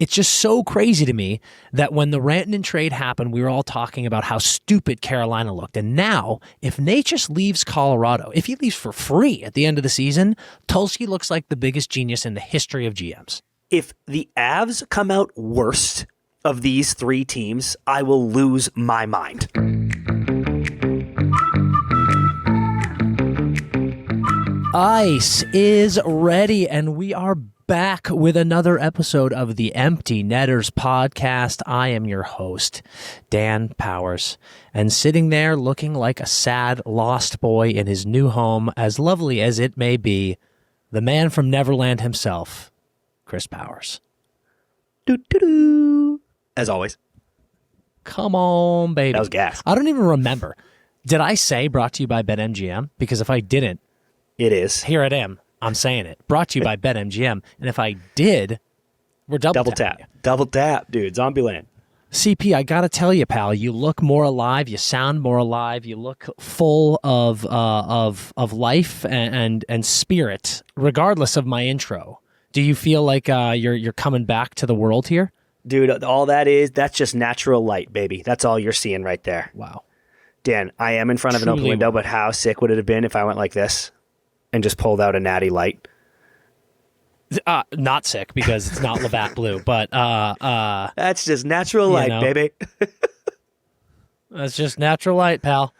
It's just so crazy to me that when the Rantanen trade happened, we were all talking about how stupid Carolina looked. And now, if Necas leaves Colorado, if he leaves for free at the end of the season, Tulsi looks like the biggest genius in the history of GMs. If the Avs come out worst of these three teams, I will lose my mind. Ice is ready, and we are back with another episode of the Empty Netters podcast. I am your host, Dan Powers, and sitting there looking like a sad, lost boy in his new home, as lovely as it may be, the man from Neverland himself, Chris Powers. Doo-doo-doo. As always. Come on, baby. That was gas. I don't even remember. Did I say brought to you by BetMGM? Because if I didn't, it is. Here I am. I'm saying it. Brought to you by BetMGM. And if I did, we're double tap. Double tap, dude. Zombieland. CP, I got to tell you, pal, you look more alive. You sound more alive. You look full of life and spirit, regardless of my intro. Do you feel like you're coming back to the world here? Dude, all that's just natural light, baby. That's all you're seeing right there. Wow. Dan, I am in front of an open window, but how sick would it have been if I went like this and just pulled out a natty light? Not sick because it's not Labatt Blue, but that's just natural light, baby. That's just natural light, pal.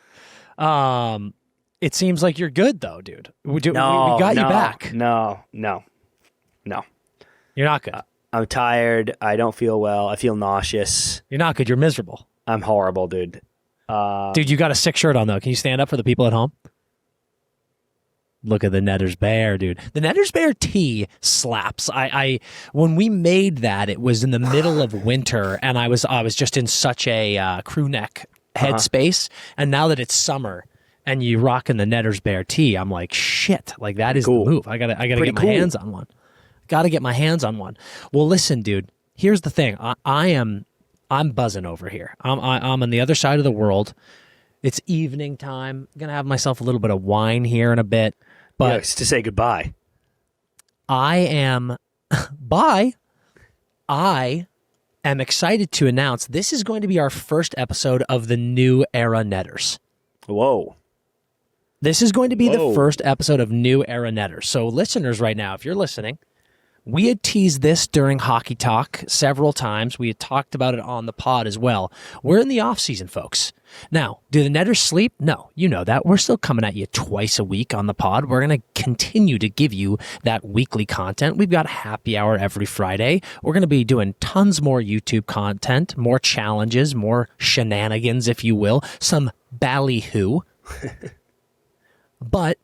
It seems like you're good though, dude. We got you back. No. You're not good. I'm tired. I don't feel well. I feel nauseous. You're not good. You're miserable. I'm horrible, dude. Dude, you got a sick shirt on though. Can you stand up for the people at home? Look at the Netters Bear, dude. The Netters Bear tee slaps. I when we made that, it was in the middle of winter, and I was just in such a crew neck headspace. And now that it's summer, and you rocking the Netters Bear tee, I'm like, shit. Like that is cool. The move. I gotta get my hands on one. Got to get my hands on one. Well, listen, dude. Here's the thing. I'm buzzing over here. I'm on the other side of the world. It's evening time. I'm gonna have myself a little bit of wine here in a bit. But yes, to say goodbye. I am excited to announce this is going to be our first episode of the new era Netters. Whoa. This is going to be the first episode of New Era Netters. So listeners right now, if you're listening, we had teased this during Hockey Talk several times. We had talked about it on the pod as well. We're in the off season, folks. Now, do the Netters sleep? No, you know that. We're still coming at you twice a week on the pod. We're going to continue to give you that weekly content. We've got happy hour every Friday. We're going to be doing tons more YouTube content, more challenges, more shenanigans, if you will, some ballyhoo. But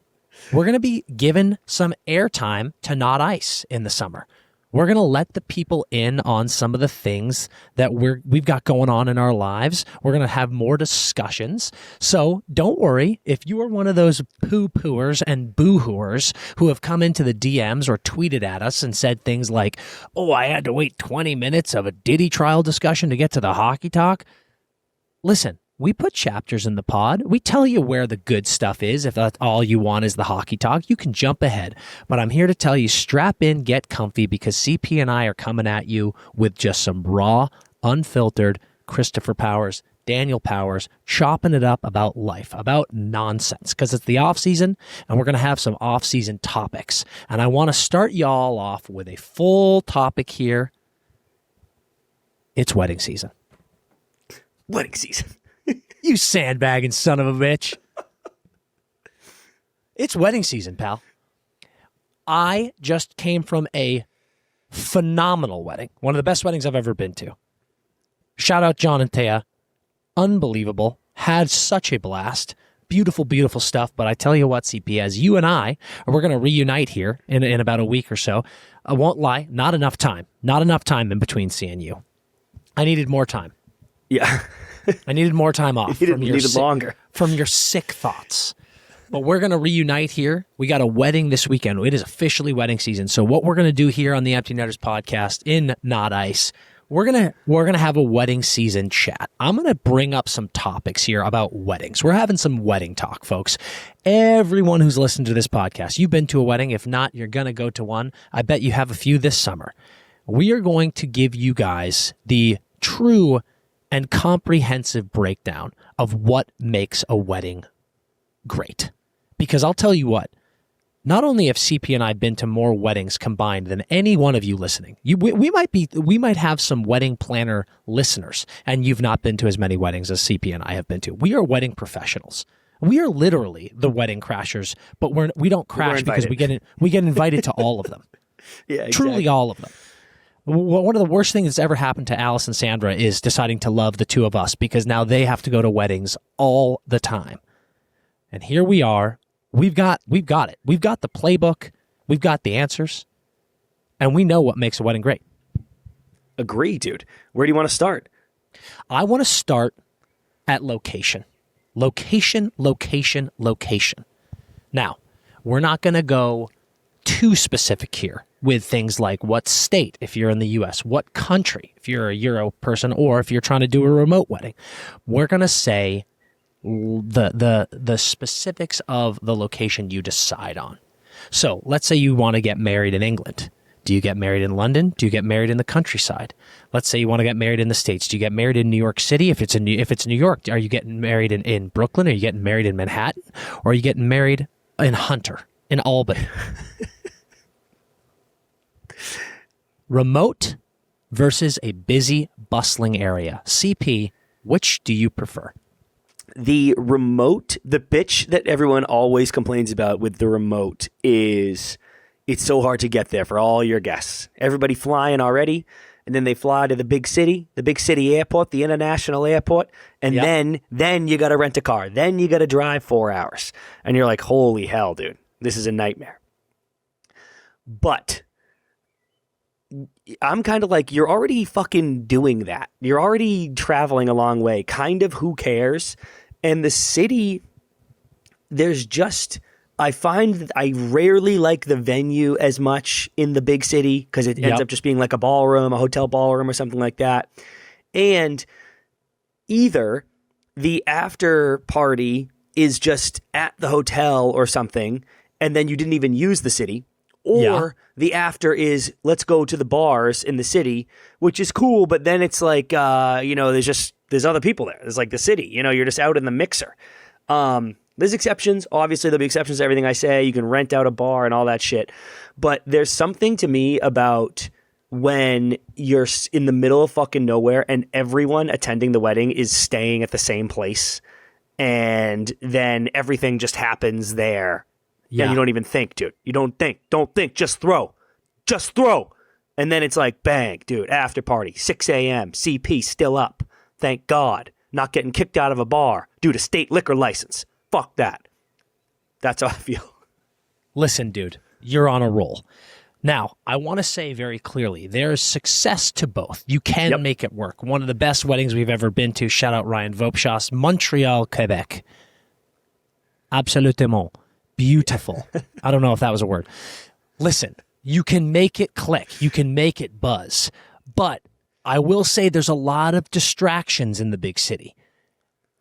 we're going to be given some airtime to Not Ice in the summer. We're going to let the people in on some of the things that we've got going on in our lives. We're going to have more discussions. So don't worry if you are one of those poo-pooers and boo-hooers who have come into the DMs or tweeted at us and said things like, oh, I had to wait 20 minutes of a Diddy trial discussion to get to the Hockey Talk. Listen. We put chapters in the pod. We tell you where the good stuff is. If that's all you want is the Hockey Talk, you can jump ahead. But I'm here to tell you, strap in, get comfy, because CP and I are coming at you with just some raw, unfiltered Christopher Powers, Daniel Powers, chopping it up about life, about nonsense, because it's the off-season, and we're going to have some off-season topics. And I want to start y'all off with a full topic here. It's wedding season. Wedding season. You sandbagging son of a bitch. It's wedding season, pal. I just came from a phenomenal wedding. One of the best weddings I've ever been to. Shout out John and Thea. Unbelievable. Had such a blast. Beautiful, beautiful stuff. But I tell you what, CP, as you and I, we're going to reunite here in about a week or so. I won't lie, not enough time. Not enough time in between seeing you. I needed more time. Yeah. I needed more time off from your sick thoughts. But we're going to reunite here. We got a wedding this weekend. It is officially wedding season. So what we're going to do here on the Empty Netters podcast in Not Ice, we're gonna have a wedding season chat. I'm going to bring up some topics here about weddings. We're having some wedding talk, folks. Everyone who's listened to this podcast, you've been to a wedding. If not, you're going to go to one. I bet you have a few this summer. we are going to give you guys the true and comprehensive breakdown of what makes a wedding great. Because I'll tell you what, not only have CP and I been to more weddings combined than any one of you listening. We might have some wedding planner listeners, and you've not been to as many weddings as CP and I have been to. We are wedding professionals. We are literally the wedding crashers, but we don't crash because we get invited to all of them. Yeah, exactly. Truly all of them. One of the worst things that's ever happened to Alice and Sandra is deciding to love the two of us, because now they have to go to weddings all the time. And here we are. We've got it. We've got the playbook. We've got the answers. And we know what makes a wedding great. Agree, dude. Where do you want to start? I want to start at location. Location, location, location. Now, we're not going to go too specific here with things like what state, if you're in the U.S., what country, if you're a Euro person, or if you're trying to do a remote wedding. We're going to say the specifics of the location you decide on. So let's say you want to get married in England. Do you get married in London? Do you get married in the countryside? Let's say you want to get married in the States. Do you get married in New York City? If it's New York, are you getting married in Brooklyn? Are you getting married in Manhattan? Or are you getting married in Hunter, in Albany? Remote versus a busy, bustling area. CP, which do you prefer? The remote, the bitch that everyone always complains about with the remote is it's so hard to get there for all your guests. Everybody flying already, and then they fly to the big city airport, the international airport, and then you got to rent a car. Then you got to drive 4 hours. And you're like, holy hell, dude, this is a nightmare. But I'm kind of like, you're already fucking doing that. You're already traveling a long way. Kind of, who cares? And the city, I find that I rarely like the venue as much in the big city, because it ends up just being like a ballroom, a hotel ballroom or something like that. And either the after party is just at the hotel or something, and then you didn't even use the city, or the after is, let's go to the bars in the city, which is cool, but then it's like, there's other people there. There's like the city, you're just out in the mixer. There's exceptions. Obviously, there'll be exceptions to everything I say. You can rent out a bar and all that shit. But there's something to me about when you're in the middle of fucking nowhere and everyone attending the wedding is staying at the same place, and then everything just happens there. Yeah. And you don't even think, dude. You don't think. Just throw. And then it's like, bang, dude, after party, 6 a.m., CP still up. Thank God. Not getting kicked out of a bar due to state liquor license. Fuck that. That's how I feel. Listen, dude, you're on a roll. Now, I want to say very clearly, there's success to both. You can make it work. One of the best weddings we've ever been to, shout out Ryan Vopshas, Montreal, Quebec. Absolument. Beautiful. I don't know if that was a word. Listen, you can make it click. You can make it buzz. But I will say there's a lot of distractions in the big city.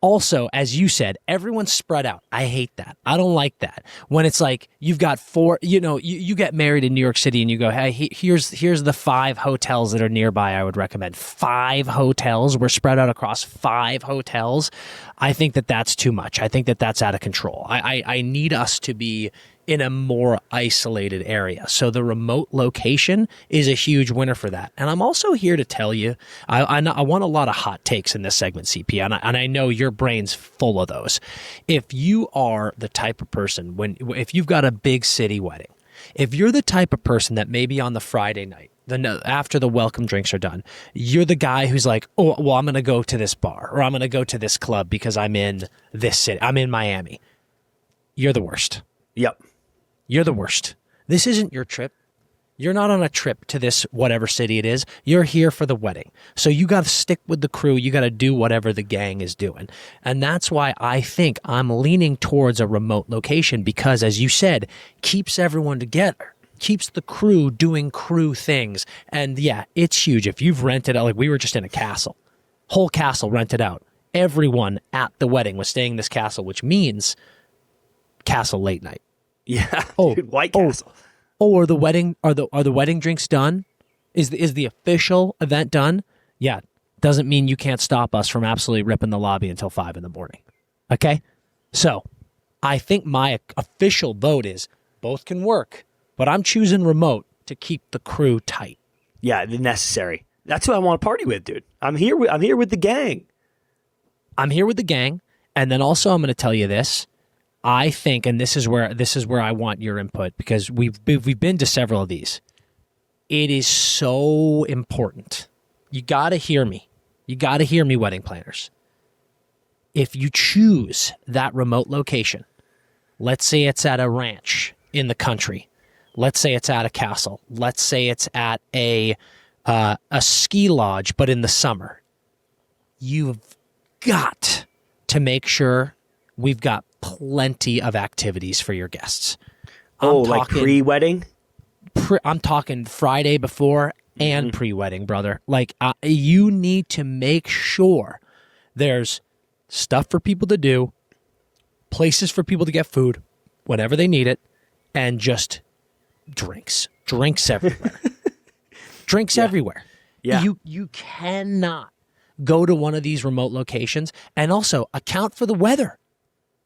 Also, as you said, everyone's spread out. I hate that. I don't like that. When it's like you've got four, you get married in New York City and you go, hey, here's the 5 hotels that are nearby I would recommend. 5 hotels. We're spread out across 5 hotels. I think that's too much. I think that's out of control. I need us to be in a more isolated area. So the remote location is a huge winner for that. And I'm also here to tell you, I want a lot of hot takes in this segment, CP, and I know your brain's full of those. If you are the type of person, if you've got a big city wedding, if you're the type of person that maybe on the Friday night, after the welcome drinks are done, you're the guy who's like, oh, well, I'm going to go to this bar, or I'm going to go to this club because I'm in this city, I'm in Miami. You're the worst. Yep. You're the worst. This isn't your trip. You're not on a trip to this whatever city it is. You're here for the wedding. So you got to stick with the crew. You got to do whatever the gang is doing. And that's why I think I'm leaning towards a remote location, because, as you said, keeps everyone together, keeps the crew doing crew things. And yeah, it's huge. If you've rented out, like we were just in a castle, whole castle rented out. Everyone at the wedding was staying in this castle, which means castle late night. Yeah, dude, White Castle. Are the wedding drinks done? Is the official event done? Yeah. Doesn't mean you can't stop us from absolutely ripping the lobby until 5 a.m. Okay? So, I think my official vote is both can work, but I'm choosing remote to keep the crew tight. Yeah, the necessary. That's who I want to party with, dude. I'm here with the gang. I'm here with the gang, and then also I'm going to tell you this. I think, and this is where I want your input, because we've been to several of these. It is so important. You got to hear me. You got to hear me, wedding planners. If you choose that remote location, let's say it's at a ranch in the country. Let's say it's at a castle. Let's say it's at a ski lodge, but in the summer. You've got to make sure we've got plenty of activities for your guests. Like pre-wedding? I'm talking Friday before and pre-wedding, brother. Like, you need to make sure there's stuff for people to do, places for people to get food whenever they need it, and just drinks everywhere. Drinks everywhere. Yeah. You cannot go to one of these remote locations, and also account for the weather.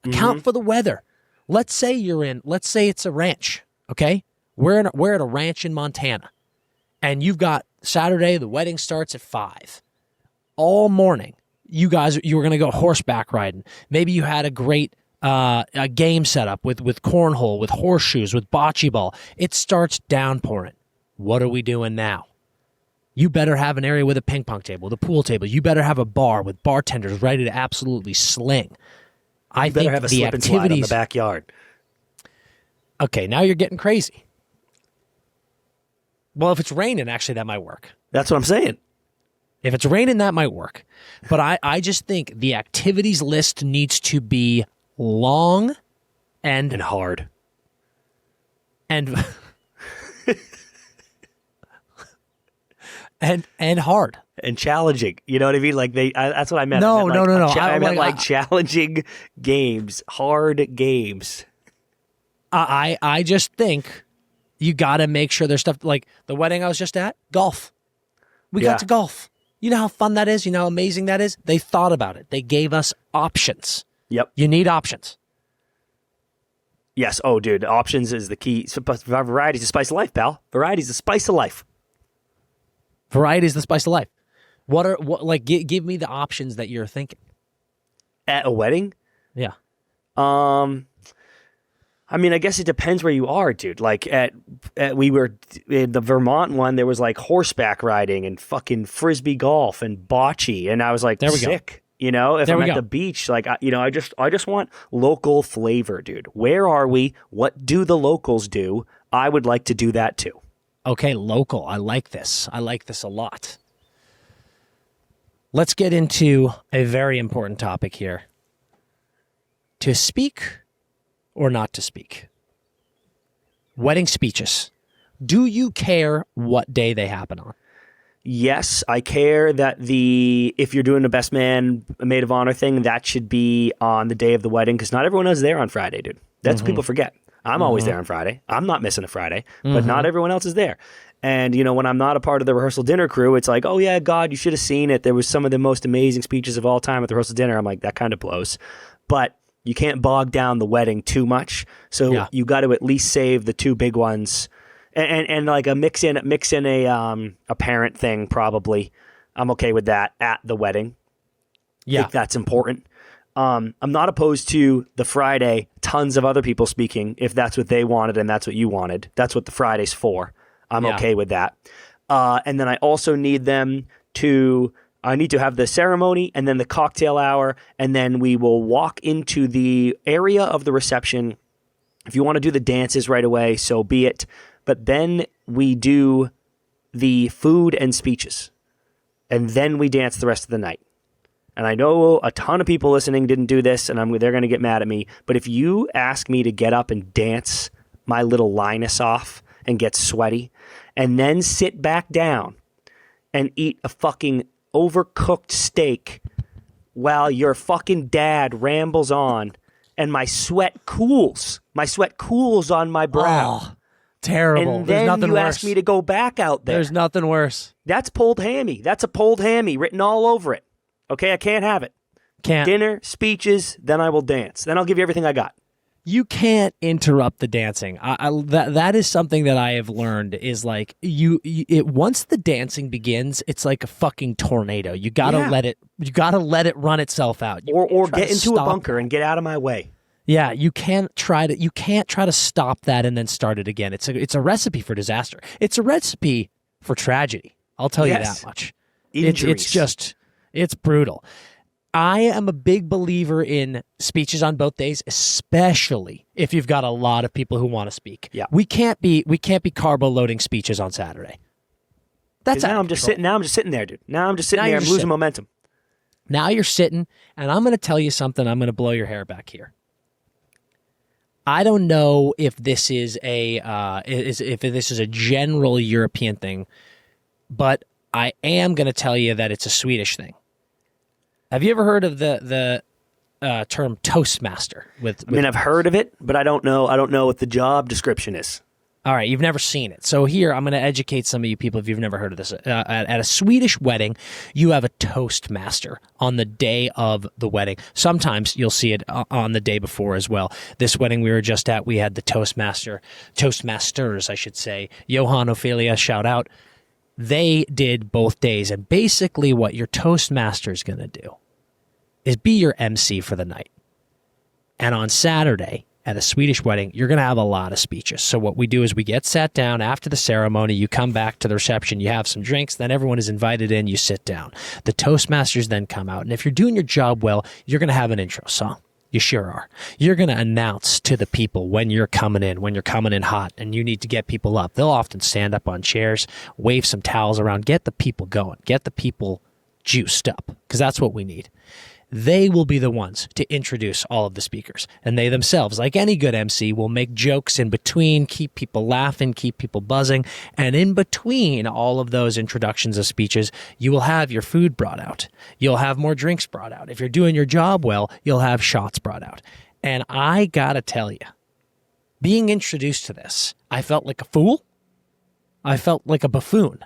Account for the weather. Let's say it's a ranch, okay? We're at a ranch in Montana, and you've got Saturday, the wedding starts at 5. All morning, you were going to go horseback riding. Maybe you had a great a game set up with cornhole, with horseshoes, with bocce ball. It starts downpouring. What are we doing now? You better have an area with a ping pong table, with a pool table. You better have a bar with bartenders ready to absolutely sling. You better have a slip and slide in the backyard. Okay, now you're getting crazy. Well, if it's raining, actually, that might work. That's what I'm saying. If it's raining, that might work. But I just think the activities list needs to be long and hard. And and hard. And challenging. You know what I mean? Like that's what I meant. No. I meant challenging games, hard games. I just think you got to make sure there's stuff like the wedding I was just at, golf. We got to golf. You know how fun that is? You know how amazing that is? They thought about it. They gave us options. Yep. You need options. Yes. Oh, dude, options is the key. Variety is the spice of life, pal. Variety is the spice of life. Variety is the spice of life. Give me the options that you're thinking. At a wedding? Yeah. I mean, I guess it depends where you are, dude. Like we were in the Vermont one, there was like horseback riding and fucking frisbee golf and bocce, and I was like, there we sick. Go. You know, if I'm at the beach, like I just want local flavor, dude. Where are we? What do the locals do? I would like to do that too. Okay, local. I like this. I like this a lot. Let's get into a very important topic here. To speak or not to speak? Wedding speeches. Do you care what day they happen on? Yes, I care that if you're doing a best man, a maid of honor thing, that should be on the day of the wedding, because not everyone is there on Friday, dude. That's what people forget. I'm always there on Friday. I'm not missing a Friday, but not everyone else is there. And, you know, when I'm not a part of the rehearsal dinner crew, it's like, oh, yeah, God, you should have seen it. There was some of the most amazing speeches of all time at the rehearsal dinner. I'm like, that kind of blows. But you can't bog down the wedding too much. So you got to at least save the two big ones. And like a mix in a parent thing, probably. I'm okay with that at the wedding. Yeah. I think that's important. I'm not opposed to the Friday, tons of other people speaking, if that's what they wanted and that's what you wanted. That's what the Friday's for. I'm okay with that. And then I also need I need to have the ceremony and then the cocktail hour, and then we will walk into the area of the reception. If you want to do the dances right away, so be it. But then we do the food and speeches, and then we dance the rest of the night. And I know a ton of people listening didn't do this, and they're going to get mad at me. But if you ask me to get up and dance my little Linus off and get sweaty, and then sit back down and eat a fucking overcooked steak while your fucking dad rambles on and my sweat cools on my brow. Terrible. And There's then nothing you worse. ask me to go back out there. There's nothing worse. That's pulled hammy. That's a pulled hammy written all over it. Okay, I can't have it. Can't. Dinner, speeches, then I will dance. Then I'll give you everything I got. You can't interrupt the dancing. That is something that I have learned is like once the dancing begins, it's like a fucking tornado. You gotta let it run itself out. Or get into a bunker and get out of my way. Yeah, you can't try to stop that and then start it again. It's a recipe for disaster. It's a recipe for tragedy. I'll tell you that much. It's brutal. I am a big believer in speeches on both days, especially if you've got a lot of people who want to speak. Yeah. We can't be carbo loading speeches on Saturday. That's now I'm just sitting there, dude. Now I'm just sitting there. I'm losing momentum. Now you're sitting, and I'm going to tell you something. I'm going to blow your hair back here. I don't know if this is if this is a general European thing, but I am going to tell you that it's a Swedish thing. Have you ever heard of the term Toastmaster? I've heard of it, but I don't know. I don't know what the job description is. All right, you've never seen it. So here, I'm going to educate some of you people if you've never heard of this. At a Swedish wedding, you have a Toastmaster on the day of the wedding. Sometimes you'll see it on the day before as well. This wedding we were just at, we had the Toastmasters, I should say. Johan, Ophelia, shout out. They did both days, and basically what your Toastmaster is going to do is be your MC for the night. And on Saturday, at a Swedish wedding, you're going to have a lot of speeches. So what we do is we get sat down after the ceremony, you come back to the reception, you have some drinks, then everyone is invited in, you sit down. The Toastmasters then come out, and if you're doing your job well, you're going to have an intro song. You sure are. You're going to announce to the people when you're coming in hot, and you need to get people up. They'll often stand up on chairs, wave some towels around, get the people going, get the people juiced up, because that's what we need. They will be the ones to introduce all of the speakers, and they themselves, like any good MC, will make jokes in between, keep people laughing, keep people buzzing, and in between all of those introductions of speeches, you will have your food brought out. You'll have more drinks brought out. If you're doing your job well, you'll have shots brought out. And I gotta tell you, being introduced to this, I felt like a fool. I felt like a buffoon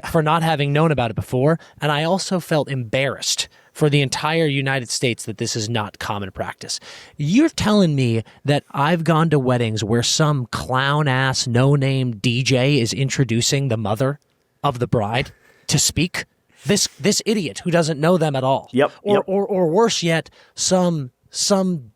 for not having known about it before, and I also felt embarrassed for the entire United States that this is not common practice. You're telling me that I've gone to weddings where some clown-ass, no-name DJ is introducing the mother of the bride to speak? This idiot who doesn't know them at all. Or worse yet, some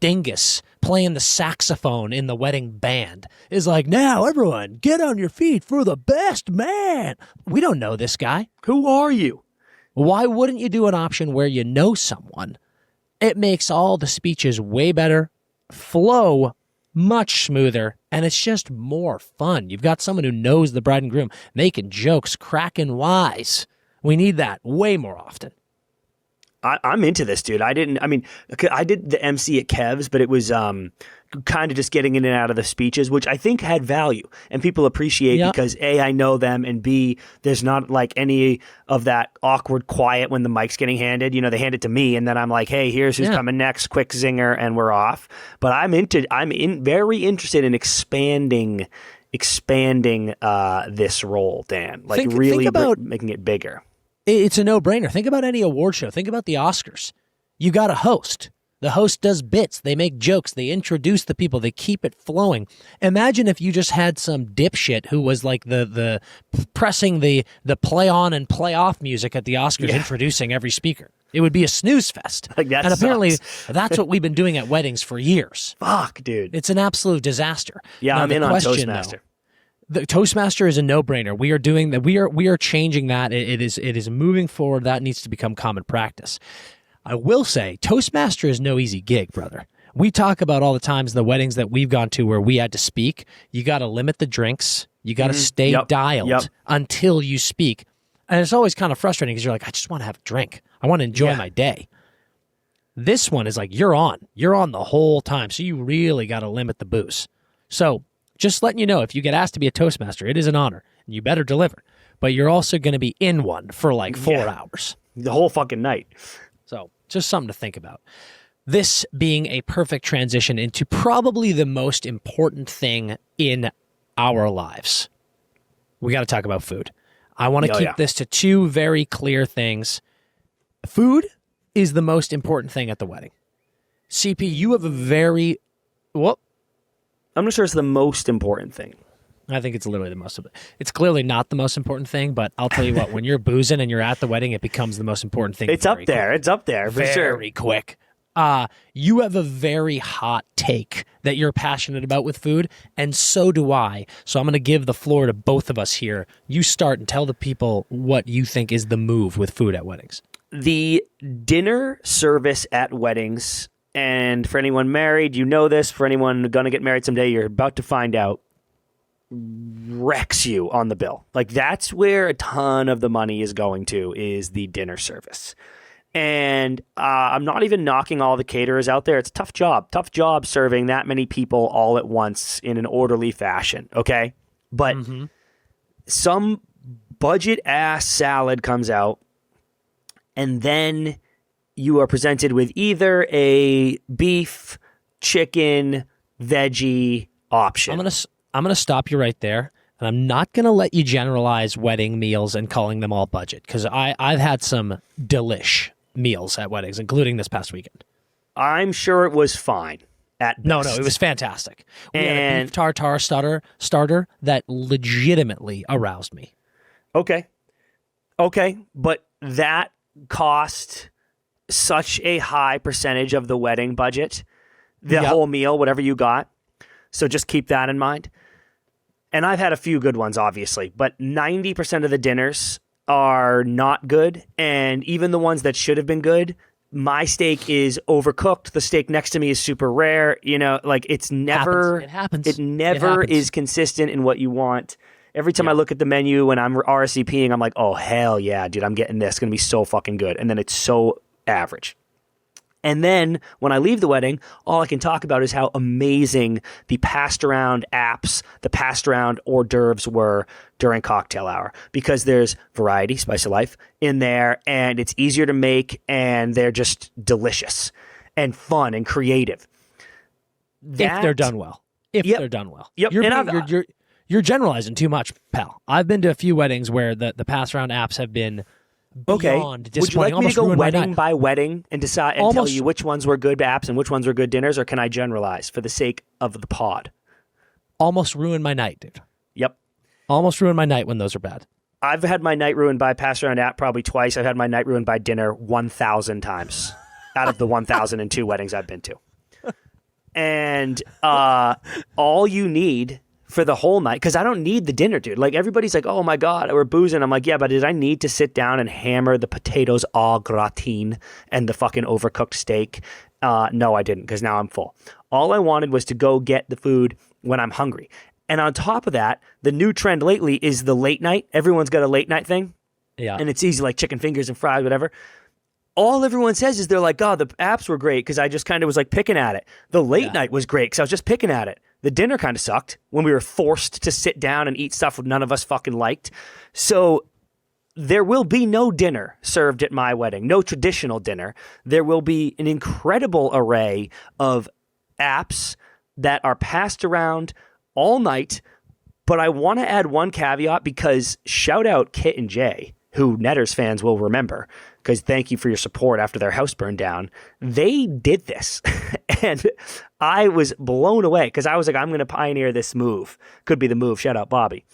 dingus playing the saxophone in the wedding band is like, now everyone, get on your feet for the best man. We don't know this guy. Who are you? Why wouldn't you do an option where you know someone? It makes all the speeches way better, flow much smoother, and it's just more fun. You've got someone who knows the bride and groom, making jokes, cracking wise. We need that way more often. I'm into this, dude. I did the MC at Kev's, but it was kind of just getting in and out of the speeches, which I think had value and people appreciate because A, I know them, and B, there's not like any of that awkward quiet when the mic's getting handed. You know, they hand it to me and then I'm like, hey, here's who's coming next, quick zinger, and we're off. But I'm very interested in expanding this role, Dan. Like making it bigger. It's a no-brainer. Think about any award show. Think about the Oscars. You got a host. The host does bits. They make jokes. They introduce the people. They keep it flowing. Imagine if you just had some dipshit who was like the pressing the play on and play off music at the Oscars, introducing every speaker. It would be a snooze fest. Like that and apparently sucks. That's what we've been doing at weddings for years. Fuck, dude. It's an absolute disaster. Yeah, now, I'm in on Toastmaster. The Toastmaster is a no-brainer. We are doing that. We are changing that. It is moving forward. That needs to become common practice. I will say, Toastmaster is no easy gig, brother. We talk about all the times the weddings that we've gone to where we had to speak. You got to limit the drinks. You got to stay dialed until you speak. And it's always kind of frustrating because you're like, I just want to have a drink. I want to enjoy my day. This one is like, you're on the whole time. So you really got to limit the booze. So just letting you know, if you get asked to be a Toastmaster, it is an honor, and you better deliver. But you're also going to be in one for like 4 hours. The whole fucking night. So just something to think about. This being a perfect transition into probably the most important thing in our lives, we got to talk about food. I want to keep this to two very clear things. Food is the most important thing at the wedding. CP, you have a very... Well, I'm not sure it's the most important thing. I think it's literally the most... It's clearly not the most important thing, but I'll tell you what, when you're boozing and you're at the wedding, it becomes the most important thing. It's up there. Quick. It's up there for sure. Very quick. You have a very hot take that you're passionate about with food, and so do I. So I'm going to give the floor to both of us here. You start and tell the people what you think is the move with food at weddings. The dinner service at weddings, and for anyone married, you know this. For anyone going to get married someday, you're about to find out, wrecks you on the bill. Like, that's where a ton of the money is going to, is the dinner service. And I'm not even knocking all the caterers out there. It's a tough job serving that many people all at once in an orderly fashion, okay? But some budget-ass salad comes out, and then you are presented with either a beef, chicken, veggie option. I'm gonna stop you right there, and I'm not gonna let you generalize wedding meals and calling them all budget, because I've had some delish meals at weddings, including this past weekend. I'm sure it was fine at best. No, it was fantastic. We had a beef tartare starter that legitimately aroused me. Okay, but that cost such a high percentage of the wedding budget, the whole meal, whatever you got. So just keep that in mind. And I've had a few good ones, obviously, but 90% of the dinners are not good. And even the ones that should have been good, my steak is overcooked. The steak next to me is super rare. You know, like it's never, It happens. It never is consistent in what you want. Every time I look at the menu when I'm RSVPing, I'm like, oh, hell yeah, dude, I'm getting this. It's going to be so fucking good. And then it's so average. And then when I leave the wedding, all I can talk about is how amazing the passed around apps, the passed around hors d'oeuvres were during cocktail hour, because there's variety, spice of life in there, and it's easier to make, and they're just delicious and fun and creative. If they're done well. They're done well. Yep. You're generalizing too much, pal. I've been to a few weddings where the pass around apps have been beyond disappointing. Would you like me to go wedding by wedding and decide and Almost, tell you which ones were good apps and which ones were good dinners, or can I generalize for the sake of the pod? Almost ruined my night, dude. Yep. Almost ruined my night when those are bad. I've had my night ruined by pass around app probably twice. I've had my night ruined by dinner 1,000 times out of the 1,002 weddings I've been to. And all you need for the whole night, because I don't need the dinner, dude. Like, everybody's like, oh my God, we're boozing. I'm like, yeah, but did I need to sit down and hammer the potatoes au gratin and the fucking overcooked steak? No, I didn't, because now I'm full. All I wanted was to go get the food when I'm hungry. And on top of that, the new trend lately is the late night. Everyone's got a late night thing. Yeah. And it's easy, like chicken fingers and fries, whatever. All everyone says is they're like, oh, the apps were great because I just kind of was like picking at it. The late night was great because I was just picking at it. The dinner kind of sucked when we were forced to sit down and eat stuff none of us fucking liked. So there will be no dinner served at my wedding, no traditional dinner. There will be an incredible array of apps that are passed around all night. But I want to add one caveat, because shout out Kit and Jay, who Netters fans will remember, because thank you for your support after their house burned down. They did this. And I was blown away, because I was like, I'm going to pioneer this move. Could be the move. Shout out Bobby.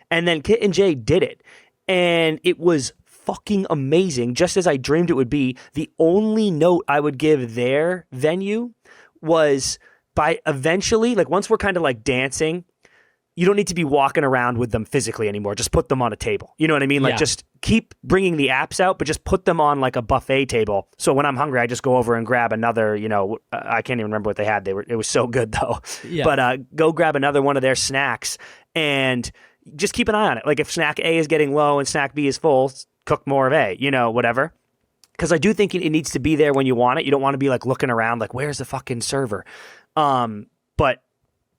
And then Kit and Jay did it. And it was fucking amazing, just as I dreamed it would be. The only note I would give their venue was, by eventually, like once we're kind of like dancing, you don't need to be walking around with them physically anymore. Just put them on a table. You know what I mean? Like, just keep bringing the apps out, but just put them on like a buffet table. So when I'm hungry, I just go over and grab another, I can't even remember what they had. It was so good though. Yeah. But go grab another one of their snacks and just keep an eye on it. Like if snack A is getting low and snack B is full, cook more of A, whatever. Because I do think it needs to be there when you want it. You don't want to be like looking around like, where's the fucking server? But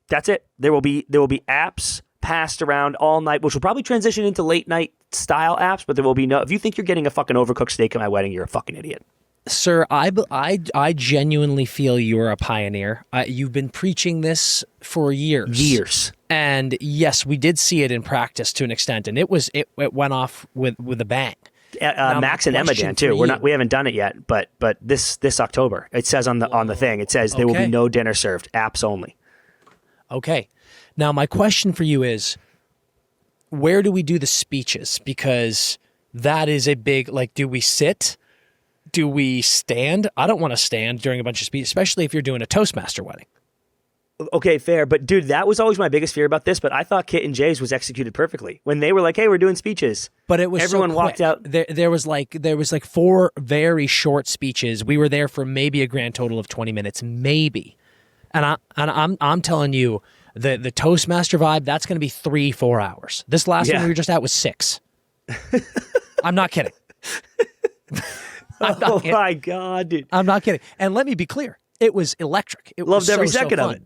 that's it. There will be apps passed around all night, which will probably transition into late night style apps, but there will be no... If you think you're getting a fucking overcooked steak at my wedding, you're a fucking idiot. Sir, I genuinely feel you're a pioneer. You've been preaching this for years. And yes, we did see it in practice to an extent, and it went off with a bang. Max and Emma Dan too. We haven't done it yet, but this October, it says on the thing, it says there will be no dinner served, apps only. Okay. Now my question for you is, where do we do the speeches? Because that is a big, like, do we sit? Do we stand? I don't want to stand during a bunch of speeches, especially if you're doing a Toastmaster wedding. Okay, fair. But dude, that was always my biggest fear about this, but I thought Kit and Jay's was executed perfectly. When they were like, hey, we're doing speeches. But it was everyone so walked out. There was like 4 very short speeches. We were there for maybe a grand total of 20 minutes, maybe. And I'm telling you, the Toastmaster vibe, that's going to be 3-4 hours. This last one we were just at was 6. I'm not kidding. My God, dude. I'm not kidding. And let me be clear. It was electric. It loved was every second of it.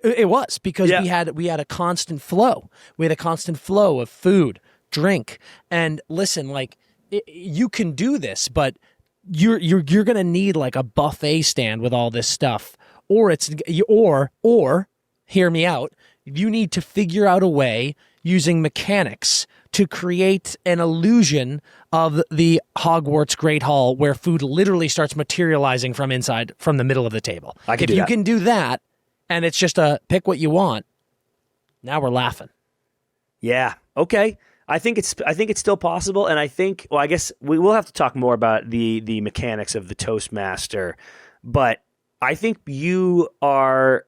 It was because we had a constant flow. We had a constant flow of food, drink, and listen. Like you can do this, but you're gonna need like a buffet stand with all this stuff, or hear me out. You need to figure out a way using mechanics to create an illusion of the Hogwarts Great Hall where food literally starts materializing from the middle of the table. If you can do that, and it's just a pick what you want, now we're laughing. Yeah. Okay. I think it's still possible, and I guess we will have to talk more about the mechanics of the Toastmaster, but I think you are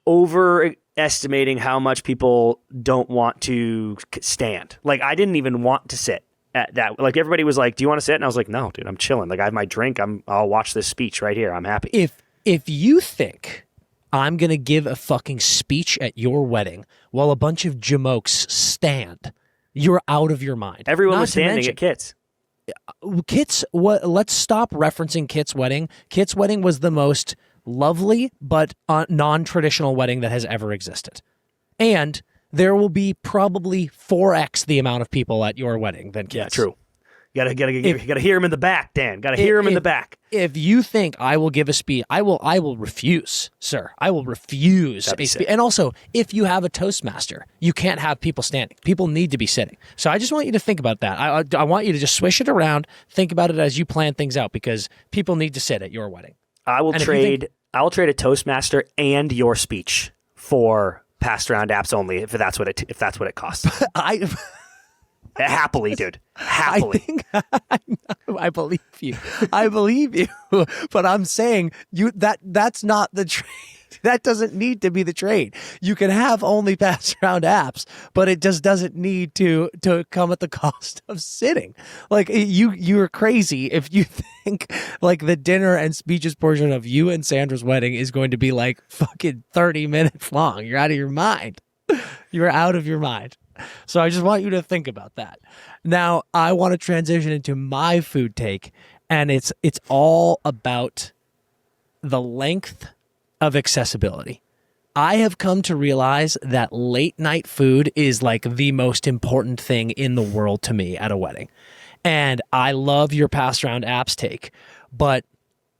overestimating how much people don't want to stand. Like, I didn't even want to sit at that. Like, everybody was like, do you want to sit? And I was like, no, dude, I'm chilling. Like, I have my drink. I'll watch this speech right here. I'm happy. If you think I'm going to give a fucking speech at your wedding while a bunch of jamokes stand, you're out of your mind. Everyone was standing at Kit's. Let's stop referencing Kit's wedding. Kit's wedding was the most lovely but non-traditional wedding that has ever existed. And there will be probably 4x the amount of people at your wedding than Kit's. Yeah, true. You gotta hear him in the back, Dan. Gotta hear him in the back. If you think I will give a speech, I will refuse, sir. I will refuse a speech. And also, if you have a Toastmaster, you can't have people standing. People need to be sitting. So I just want you to think about that. I want you to just swish it around, think about it as you plan things out, because people need to sit at your wedding. I will trade a Toastmaster and your speech for passed around apps only if that's what it costs. Happily, dude. Happily. I believe you. I believe you. But I'm saying that's not the trade. That doesn't need to be the trade. You can have only pass around apps, but it just doesn't need to come at the cost of sitting. Like, you're crazy if you think like the dinner and speeches portion of you and Sandra's wedding is going to be like fucking 30 minutes long. You're out of your mind. You're out of your mind. So I just want you to think about that. Now, I want to transition into my food take, and it's all about the length of accessibility. I have come to realize that late night food is like the most important thing in the world to me at a wedding. And I love your pass around apps take, but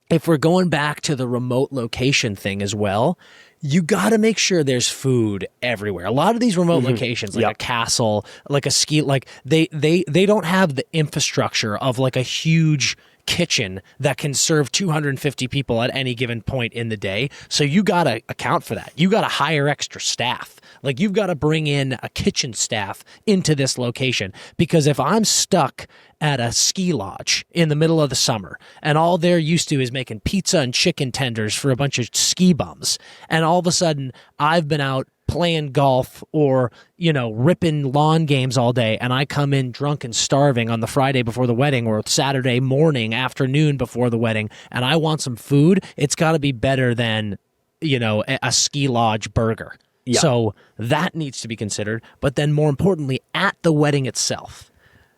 if we're going back to the remote location thing as well, you got to make sure there's food everywhere. A lot of these remote locations, like a castle, like a ski, like they don't have the infrastructure of like a huge kitchen that can serve 250 people at any given point in the day. So you got to account for that. You got to hire extra staff. Like, you've got to bring in a kitchen staff into this location, because if I'm stuck at a ski lodge in the middle of the summer and all they're used to is making pizza and chicken tenders for a bunch of ski bums, and all of a sudden I've been out playing golf or, ripping lawn games all day, and I come in drunk and starving on the Friday before the wedding or Saturday morning, afternoon before the wedding, and I want some food, it's got to be better than, a ski lodge burger. Yeah. So that needs to be considered. But then more importantly, at the wedding itself,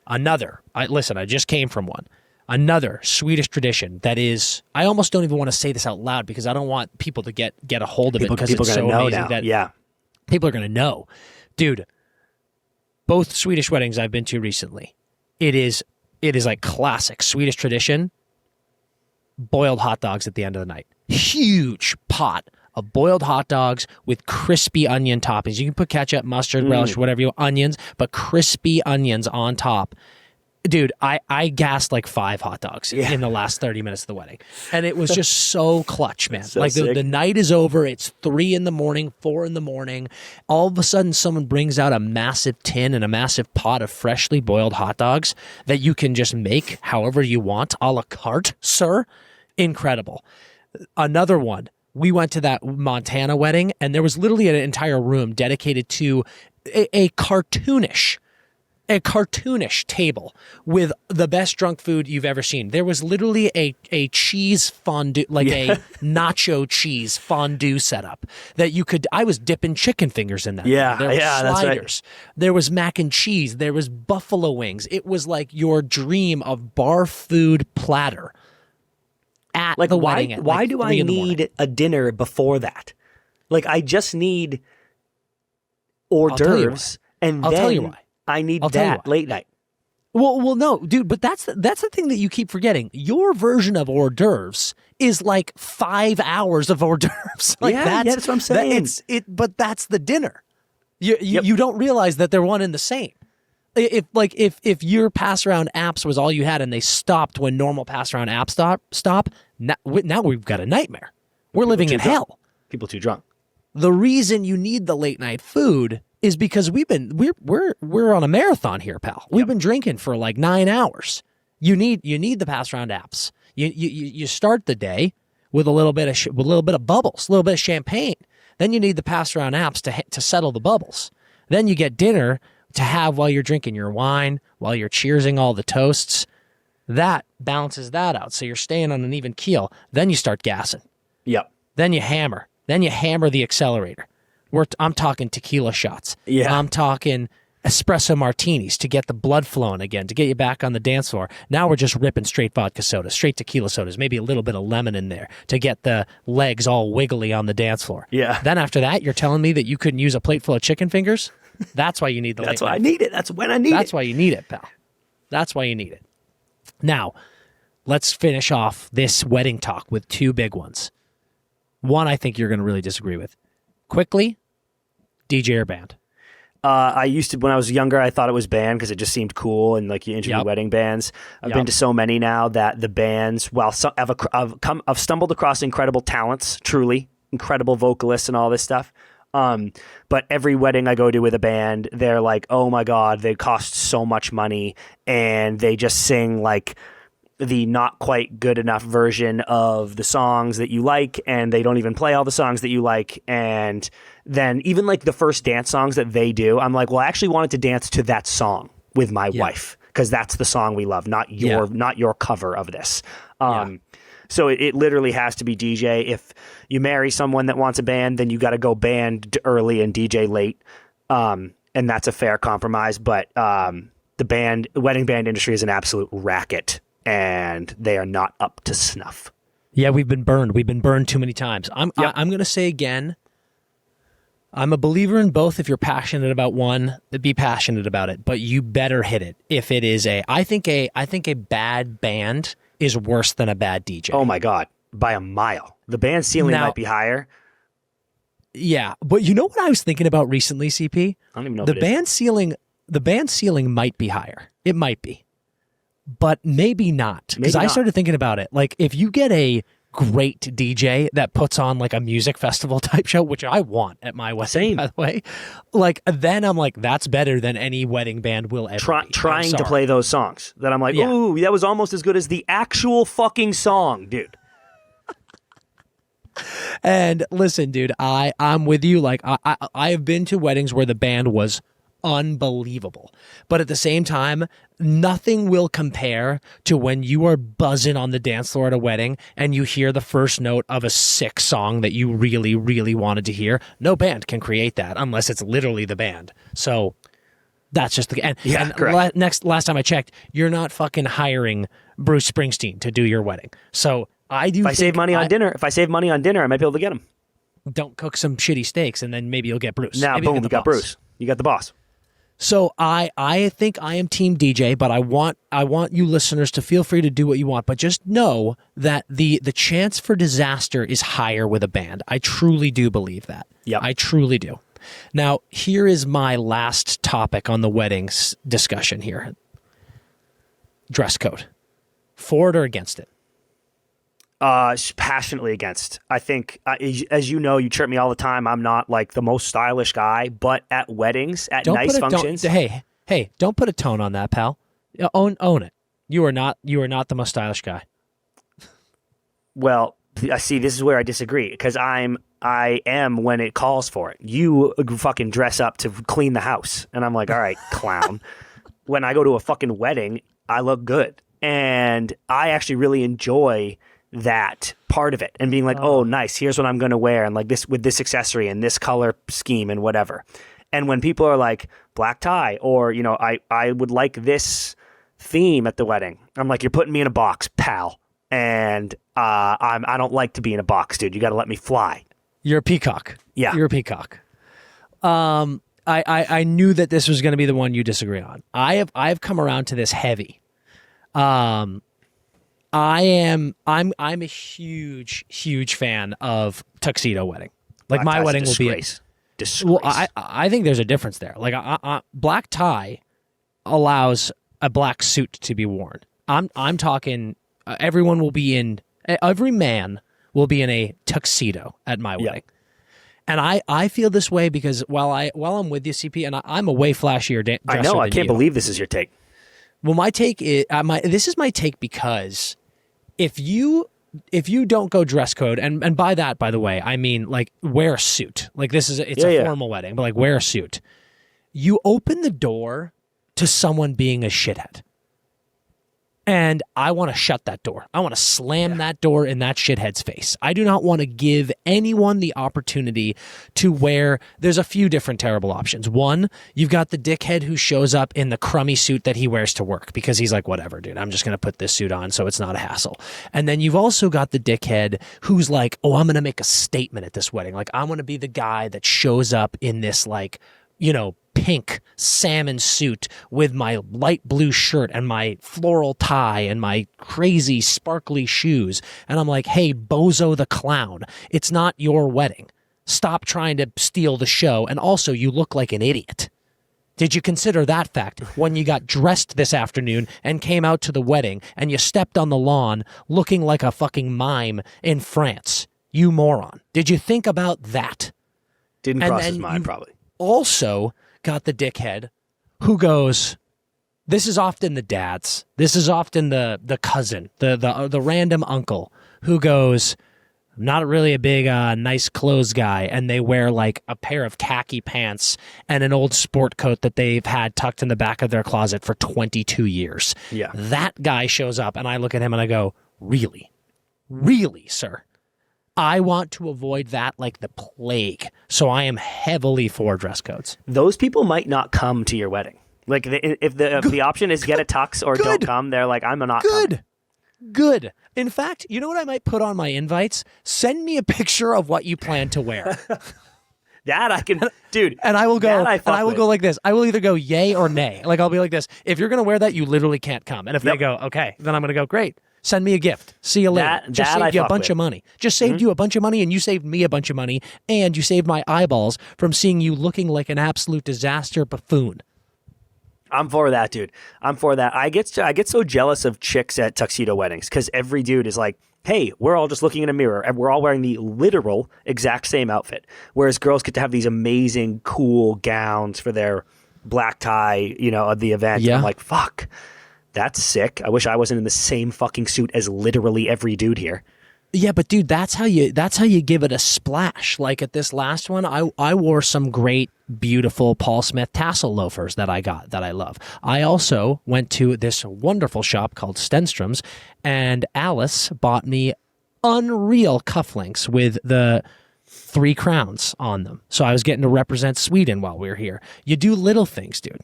I just came from one. Another Swedish tradition that is, I almost don't even want to say this out loud because I don't want people to get a hold of it, because it's so amazing that people are going to know. Dude, both Swedish weddings I've been to recently, it is like classic Swedish tradition, boiled hot dogs at the end of the night. Huge pot of boiled hot dogs with crispy onion toppings. You can put ketchup, mustard, relish, whatever you want, onions, but crispy onions on top. Dude, I gassed like 5 hot dogs in the last 30 minutes of the wedding. And it was just so clutch, man. So like the sick. night is over. It's 3 a.m, 4 a.m. All of a sudden, someone brings out a massive tin and a massive pot of freshly boiled hot dogs that you can just make however you want, a la carte, sir. Incredible. Another one. We went to that Montana wedding, and there was literally an entire room dedicated to a cartoonish table with the best drunk food you've ever seen. There was literally a cheese fondue, like a nacho cheese fondue setup that you could, I was dipping chicken fingers in that. Yeah, There were that's sliders. There was mac and cheese. There was buffalo wings. It was like your dream of bar food platter at Like, the why, wedding at why like do 3 I in the morning. need a dinner before that? Like, I just need hors tell you d'oeuvres, and I'll then tell you why. I need I'll tell you that why. late night. Well, no, dude, but that's the thing that you keep forgetting. Your version of hors d'oeuvres is like 5 hours of hors d'oeuvres. Like that's what I'm saying. But that's the dinner. You don't realize that they're one and the same. If your pass around apps was all you had and they stopped when normal pass around apps stop, now we've got a nightmare. We're living in hell. People too drunk. The reason you need the late night food is because we're on a marathon here, pal. We've been drinking for like 9 hours. You need the pass around apps. You start the day with a little bit of bubbles, a little bit of champagne. Then you need the pass around apps to settle the bubbles. Then you get dinner to have while you're drinking your wine, while you're cheersing all the toasts. That balances that out, so you're staying on an even keel. Then you start gassing. Yep. Then you hammer. Then you hammer the accelerator. I'm talking tequila shots. Yeah. I'm talking espresso martinis to get the blood flowing again, to get you back on the dance floor. Now we're just ripping straight vodka sodas, straight tequila sodas, maybe a little bit of lemon in there to get the legs all wiggly on the dance floor. Yeah. Then after that, you're telling me that you couldn't use a plate full of chicken fingers? That's why you need the That's late why I night. need it. That's when I need it. That's why you need it, pal. That's why you need it. Now, let's finish off this wedding talk with 2 big ones. One I think you're going to really disagree with. Quickly, DJ or band? I used to, when I was younger, I thought it was band because it just seemed cool, and like you interview wedding bands. I've been to so many now that the bands, while some, I've stumbled across incredible talents, truly incredible vocalists and all this stuff. But every wedding I go to with a band, they're like, oh my God, they cost so much money, and they just sing like the not quite good enough version of the songs that you like, and they don't even play all the songs that you like. And then even like the first dance songs that they do, I'm like, well, I actually wanted to dance to that song with my wife because that's the song we love, not your cover of this. So it literally has to be DJ. If you marry someone that wants a band, then you got to go band early and DJ late. And that's a fair compromise. But the wedding band industry is an absolute racket, and they are not up to snuff. Yeah, we've been burned. We've been burned too many times. I'm going to say again, I'm a believer in both. If you're passionate about one, be passionate about it, but you better hit it. If it is I think a bad band is worse than a bad DJ. Oh my God, by a mile. The band ceiling might be higher. Yeah, but you know what I was thinking about recently, CP? I don't even know The band ceiling might be higher. It might be. But maybe not. Because I started thinking about it. Like, if you get a great DJ that puts on like a music festival type show, which I want at my wedding, by the way, like, then I'm like, that's better than any wedding band will ever be. Trying to play those songs that I'm like, ooh, that was almost as good as the actual fucking song, dude. And listen, dude, I'm with you. Like, I have been to weddings where the band was unbelievable, but at the same time, nothing will compare to when you are buzzing on the dance floor at a wedding and you hear the first note of a sick song that you really, really wanted to hear. No band can create that unless it's literally the band. So that's just the last time I checked, you're not fucking hiring Bruce Springsteen to do your wedding. So if I save money on dinner, I might be able to get him. Don't cook some shitty steaks and then maybe you'll get Bruce. Now, boom, you got Bruce. You got the boss. So I think I am team DJ, but I want you listeners to feel free to do what you want, but just know that the chance for disaster is higher with a band. I truly do believe that. Yep. I truly do. Now, here is my last topic on the weddings discussion here. Dress code. For it or against it? Passionately against. I think, as you know, you chirp me all the time. I'm not like the most stylish guy, but at weddings, at nice functions. Hey, don't put a tone on that, pal. Own it. You are not the most stylish guy. Well, I see. This is where I disagree because I am when it calls for it. You fucking dress up to clean the house, and I'm like, all right, clown. When I go to a fucking wedding, I look good, and I actually really enjoy that part of it and being like, oh, nice, here's what I'm going to wear, and like this with this accessory and this color scheme and whatever. And when people are like black tie or, you know, I would like this theme at the wedding, I'm like, you're putting me in a box, pal. And I don't like to be in a box, dude. You got to let me fly. You're a peacock. Yeah. You're a peacock. I knew that this was going to be the one you disagree on. I've come around to this heavy. I'm a huge fan of tuxedo wedding. Like my wedding will be disgrace. Well, I think there's a difference there. Like black tie allows a black suit to be worn. I'm talking everyone will be in every man will be in a tuxedo at my wedding. And I feel this way because while I'm with you, CP, and I'm a way flashier dresser I know. I can't you. believe this is your take. Well, my take is this is my take because if you don't go dress code, and by that, by the way, I mean like wear a suit. Like it's a formal wedding, but like wear a suit. You open the door to someone being a shithead. And I want to shut that door. I want to slam that door in that shithead's face. I do not want to give anyone the opportunity to wear. There's a few different terrible options. One, you've got the dickhead who shows up in the crummy suit that he wears to work because he's like, whatever, dude, I'm just going to put this suit on so it's not a hassle. And then you've also got the dickhead who's like, oh, I'm going to make a statement at this wedding. Like, I want to be the guy that shows up in this, like, you know, pink salmon suit with my light blue shirt and my floral tie and my crazy sparkly shoes. And I'm like, hey, bozo the clown, it's not your wedding. Stop trying to steal the show. And also, you look like an idiot. Did you consider that fact when you got dressed this afternoon and came out to the wedding and you stepped on the lawn looking like a fucking mime in France? You moron. Did you think about that? Didn't cross his mind, probably. Also got the dickhead who goes, this is often the dads, this is often the cousin, the random uncle who goes, I'm not really a big nice clothes guy, and they wear like a pair of khaki pants and an old sport coat that they've had tucked in the back of their closet for 22 years. Yeah. That guy shows up and I look at him and I go, really, sir? I want to avoid that like the plague. So I am heavily for dress codes. Those people might not come to your wedding. Like if the option is get a tux or don't come, they're like, I'm not coming. Good. In fact, you know what I might put on my invites? Send me a picture of what you plan to wear. That I can, dude. And I will go. Go like this. I will either go yay or nay. Like I'll be like this. If you're gonna wear that, you literally can't come. And if they go okay, then I'm gonna go great. Send me a gift. See you later. Just saved you a bunch of money. Just saved you a bunch of money, and you saved me a bunch of money, and you saved my eyeballs from seeing you looking like an absolute disaster buffoon. I'm for that, dude. I'm for that. I get so jealous of chicks at tuxedo weddings because every dude is like, hey, we're all just looking in a mirror and we're all wearing the literal exact same outfit. Whereas girls get to have these amazing, cool gowns for their black tie, you know, of the event. Yeah. I'm like, fuck. That's sick. I wish I wasn't in the same fucking suit as literally every dude here. Yeah, but dude, that's how you give it a splash. Like at this last one, I wore some great, beautiful Paul Smith tassel loafers that I got that I love. I also went to this wonderful shop called Stenstrom's, and Alice bought me unreal cufflinks with the 3 crowns on them. So I was getting to represent Sweden while we were here. You do little things, dude.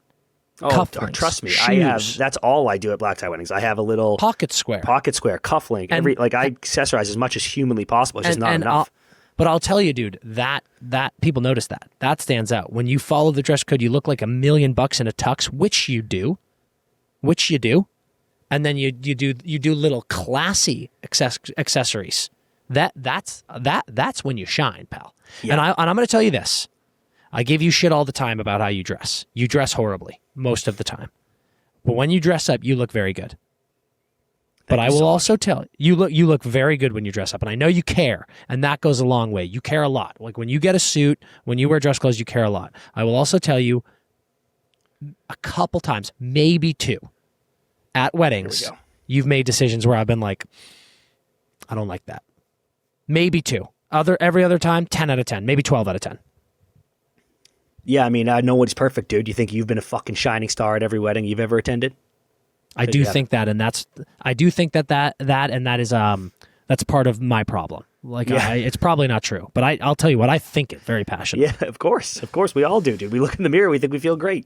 Oh, trust me, shoes. That's all I do at black tie weddings. I have a little pocket square, cufflink, and I accessorize as much as humanly possible. It's just not enough. But I'll tell you, dude, that people notice that stands out. When you follow the dress code, you look like $1 million in a tux, which you do, and then you do little classy accessories. That's when you shine, pal. Yeah. And I'm going to tell you this. I give you shit all the time about how you dress. You dress horribly most of the time. But when you dress up, you look very good. But I will also tell you, you look very good when you dress up. And I know you care, and that goes a long way. You care a lot. Like when you get a suit, when you wear dress clothes, you care a lot. I will also tell you a couple times, maybe 2, at weddings, you've made decisions where I've been like, I don't like that. Maybe 2. Every other time, 10 out of 10, maybe 12 out of 10. Yeah, I mean, no one's perfect, dude. You think you've been a fucking shining star at every wedding you've ever attended? I do think that, and I do think that is that's part of my problem. Like, it's probably not true, but I'll tell you what, I think it very passionately. Yeah, of course, we all do, dude. We look in the mirror, we think we feel great.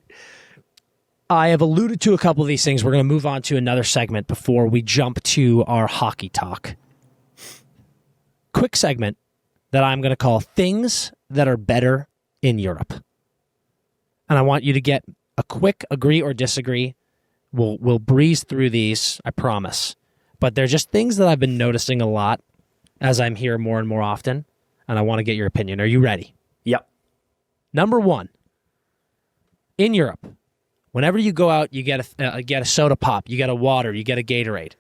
I have alluded to a couple of these things. We're going to move on to another segment before we jump to our hockey talk. Quick segment that I'm going to call Things That Are Better in Europe. And I want you to get a quick agree or disagree. We'll breeze through these, I promise. But they're just things that I've been noticing a lot as I'm here more and more often, and I want to get your opinion. Are you ready? Yep. Number 1, in Europe, whenever you go out, you get a soda pop, you get a water, you get a Gatorade.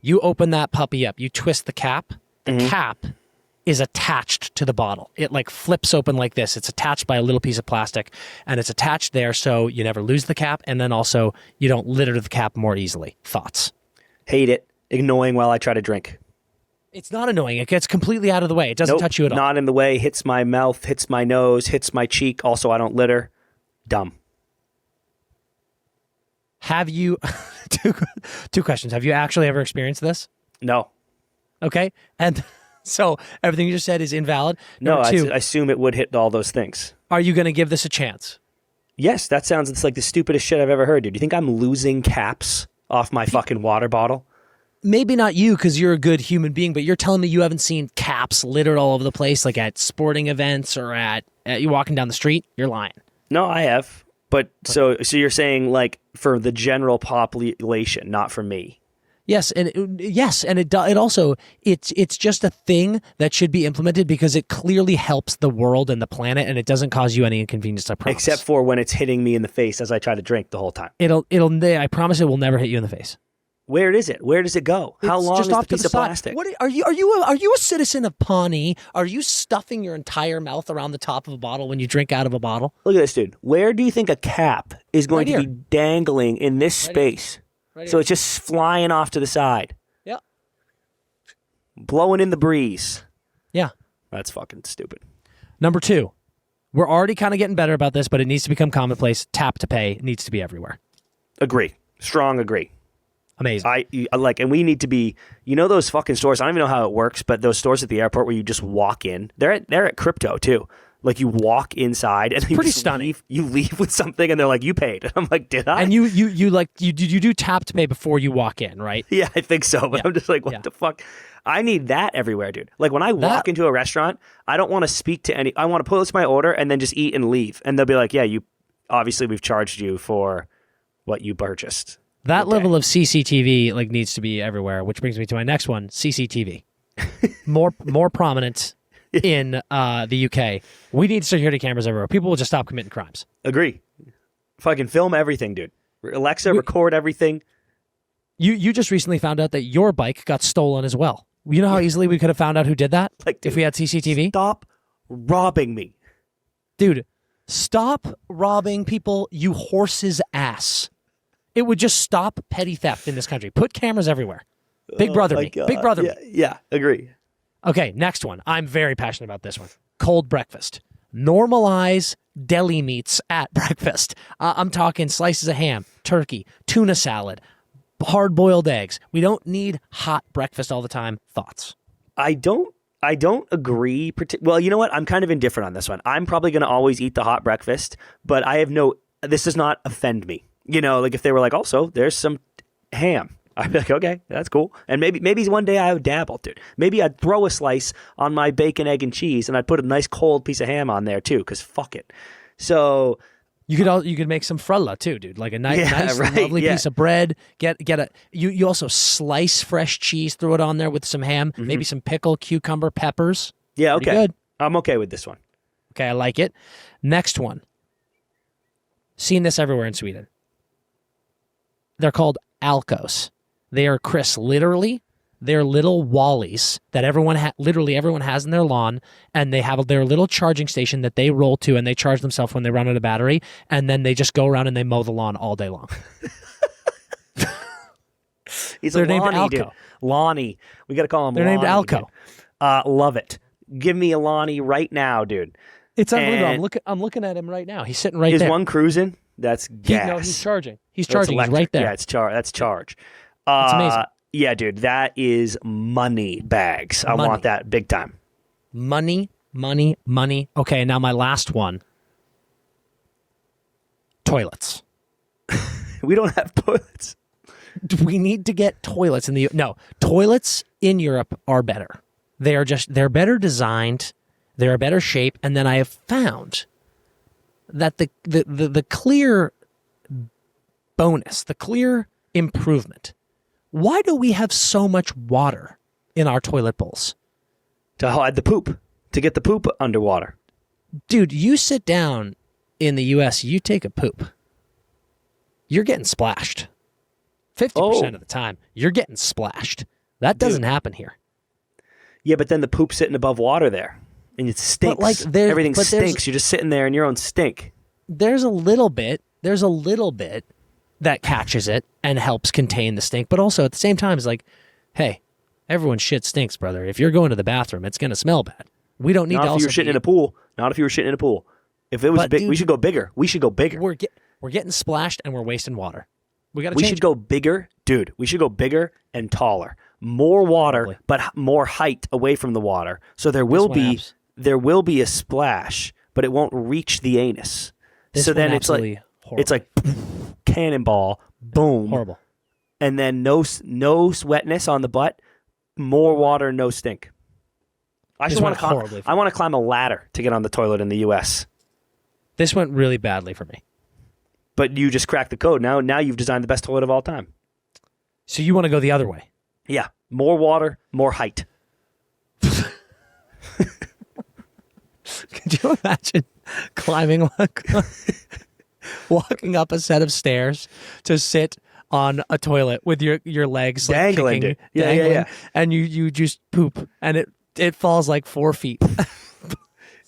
You open that puppy up, you twist the cap. The cap is attached to the bottle. It like flips open like this. It's attached by a little piece of plastic, and it's attached there so you never lose the cap, and then also you don't litter the cap more easily. Thoughts? Hate it. Annoying while I try to drink. It's not annoying. It gets completely out of the way. It doesn't touch you at all. Not in the way. Hits my mouth, hits my nose, hits my cheek. Also, I don't litter. Dumb. Have you... two questions. Have you actually ever experienced this? No. Okay. And... So everything you just said is invalid? No, I assume it would hit all those things. Are you going to give this a chance? Yes, that sounds it's like the stupidest shit I've ever heard, dude. Do you think I'm losing caps off my fucking water bottle? Maybe not you because you're a good human being, but you're telling me you haven't seen caps littered all over the place, like at sporting events or at you walking down the street? You're lying. No, I have. But so you're saying like for the general population, not for me. Yes, and it also it's just a thing that should be implemented because it clearly helps the world and the planet, and it doesn't cause you any inconvenience. I promise. Except for when it's hitting me in the face as I try to drink the whole time. I promise it will never hit you in the face. Where is it? Where does it go? How long is the piece of plastic? What are you a citizen of Pawnee? Are you stuffing your entire mouth around the top of a bottle when you drink out of a bottle? Look at this, dude. Where do you think a cap is going to be dangling in this space? So it's just flying off to the side. Yeah. Blowing in the breeze. Yeah. That's fucking stupid. Number 2, we're already kind of getting better about this, but it needs to become commonplace. Tap to pay needs to be everywhere. Agree. Strong agree. Amazing. And we need to be, those fucking stores, I don't even know how it works, but those stores at the airport where you just walk in, they're at crypto too. Like you walk inside and pretty stunning. You leave with something and they're like, you paid. And I'm like, did I? And you do tap to pay before you walk in, right? Yeah, I think so. But I'm just like, what the fuck? I need that everywhere, dude. Like when I walk into a restaurant, I don't want to speak to I want to post my order and then just eat and leave. And they'll be like, yeah, we've charged you for what you purchased. That level of CCTV needs to be everywhere, which brings me to my next one, CCTV. More prominent in the UK. We need security cameras everywhere. People will just stop committing crimes. Agree. Fucking film everything, dude. Alexa, record everything. You just recently found out that your bike got stolen as well. You know how easily we could have found out who did that if we had CCTV? Stop robbing me. Dude, stop robbing people, you horse's ass. It would just stop petty theft in this country. Put cameras everywhere. Big brother me. God. Big brother me. Yeah, agree. Okay, next one. I'm very passionate about this one. Cold breakfast. Normalize deli meats at breakfast. I'm talking slices of ham, turkey, tuna salad, hard-boiled eggs. We don't need hot breakfast all the time. Thoughts? I don't agree. Well, you know what? I'm kind of indifferent on this one. I'm probably going to always eat the hot breakfast, but this does not offend me. If they were like, also, there's some ham. I'd be like, okay, that's cool. And maybe one day I would dabble, dude. Maybe I'd throw a slice on my bacon, egg, and cheese, and I'd put a nice cold piece of ham on there too, because fuck it. So you could make some frulla too, dude. Like a nice right, lovely piece of bread. You also slice fresh cheese, throw it on there with some ham, maybe some pickle, cucumber, peppers. Yeah, Pretty okay. good. I'm okay with this one. Okay, I like it. Next one. Seen this everywhere in Sweden. They're called alcos. They are, Chris, literally, they're little wallies that everyone has in their lawn, and they have their little charging station that they roll to, and they charge themselves when they run out of battery, and then they just go around and they mow the lawn all day long. They're named Alco. Dude. Lonnie. We got to call him They're Lonnie. named Alco. Love it. Give me a Lonnie right now, dude. It's unbelievable. I'm looking at him right now. He's sitting right there. Is one cruising? That's gas. No, he's charging. He's charging. He's right there. Yeah, that's charge. It's amazing. Yeah, dude, that is money bags. I want that big time. Money. Okay, now my last one. Toilets. We don't have toilets. We need to get toilets in toilets in Europe are better. They're better designed, they're a better shape, and then I have found that the clear bonus, the clear improvement. Why do we have so much water in our toilet bowls? To hide the poop, to get the poop underwater. Dude, you sit down in the US, you take a poop. You're getting splashed. 50% of the time, you're getting splashed. That doesn't happen here. Yeah, but then the poop's sitting above water there. And it stinks. Everything stinks. You're just sitting there in your own stink. There's a little bit that catches it and helps contain the stink. But also at the same time, it's like, hey, everyone's shit stinks, brother. If you're going to the bathroom, it's going to smell bad. We don't need to also... Not if you were shitting in a pool. Not if you were shitting in a pool. If it was big, we should go bigger. We should go bigger. We're getting splashed and we're wasting water. We should go bigger. Dude, we should go bigger and taller. More water, but more height away from the water. So there will be a splash, but it won't reach the anus. So then it's like horrible. It's like cannonball, boom. Horrible. And then no wetness on the butt, more water, no stink. I want to climb a ladder to get on the toilet in the US. This went really badly for me. But you just cracked the code. Now you've designed the best toilet of all time. So you want to go the other way? Yeah. More water, more height. Could you imagine walking up a set of stairs to sit on a toilet with your legs dangling, like kicking, yeah. And you just poop and it falls like 4 feet.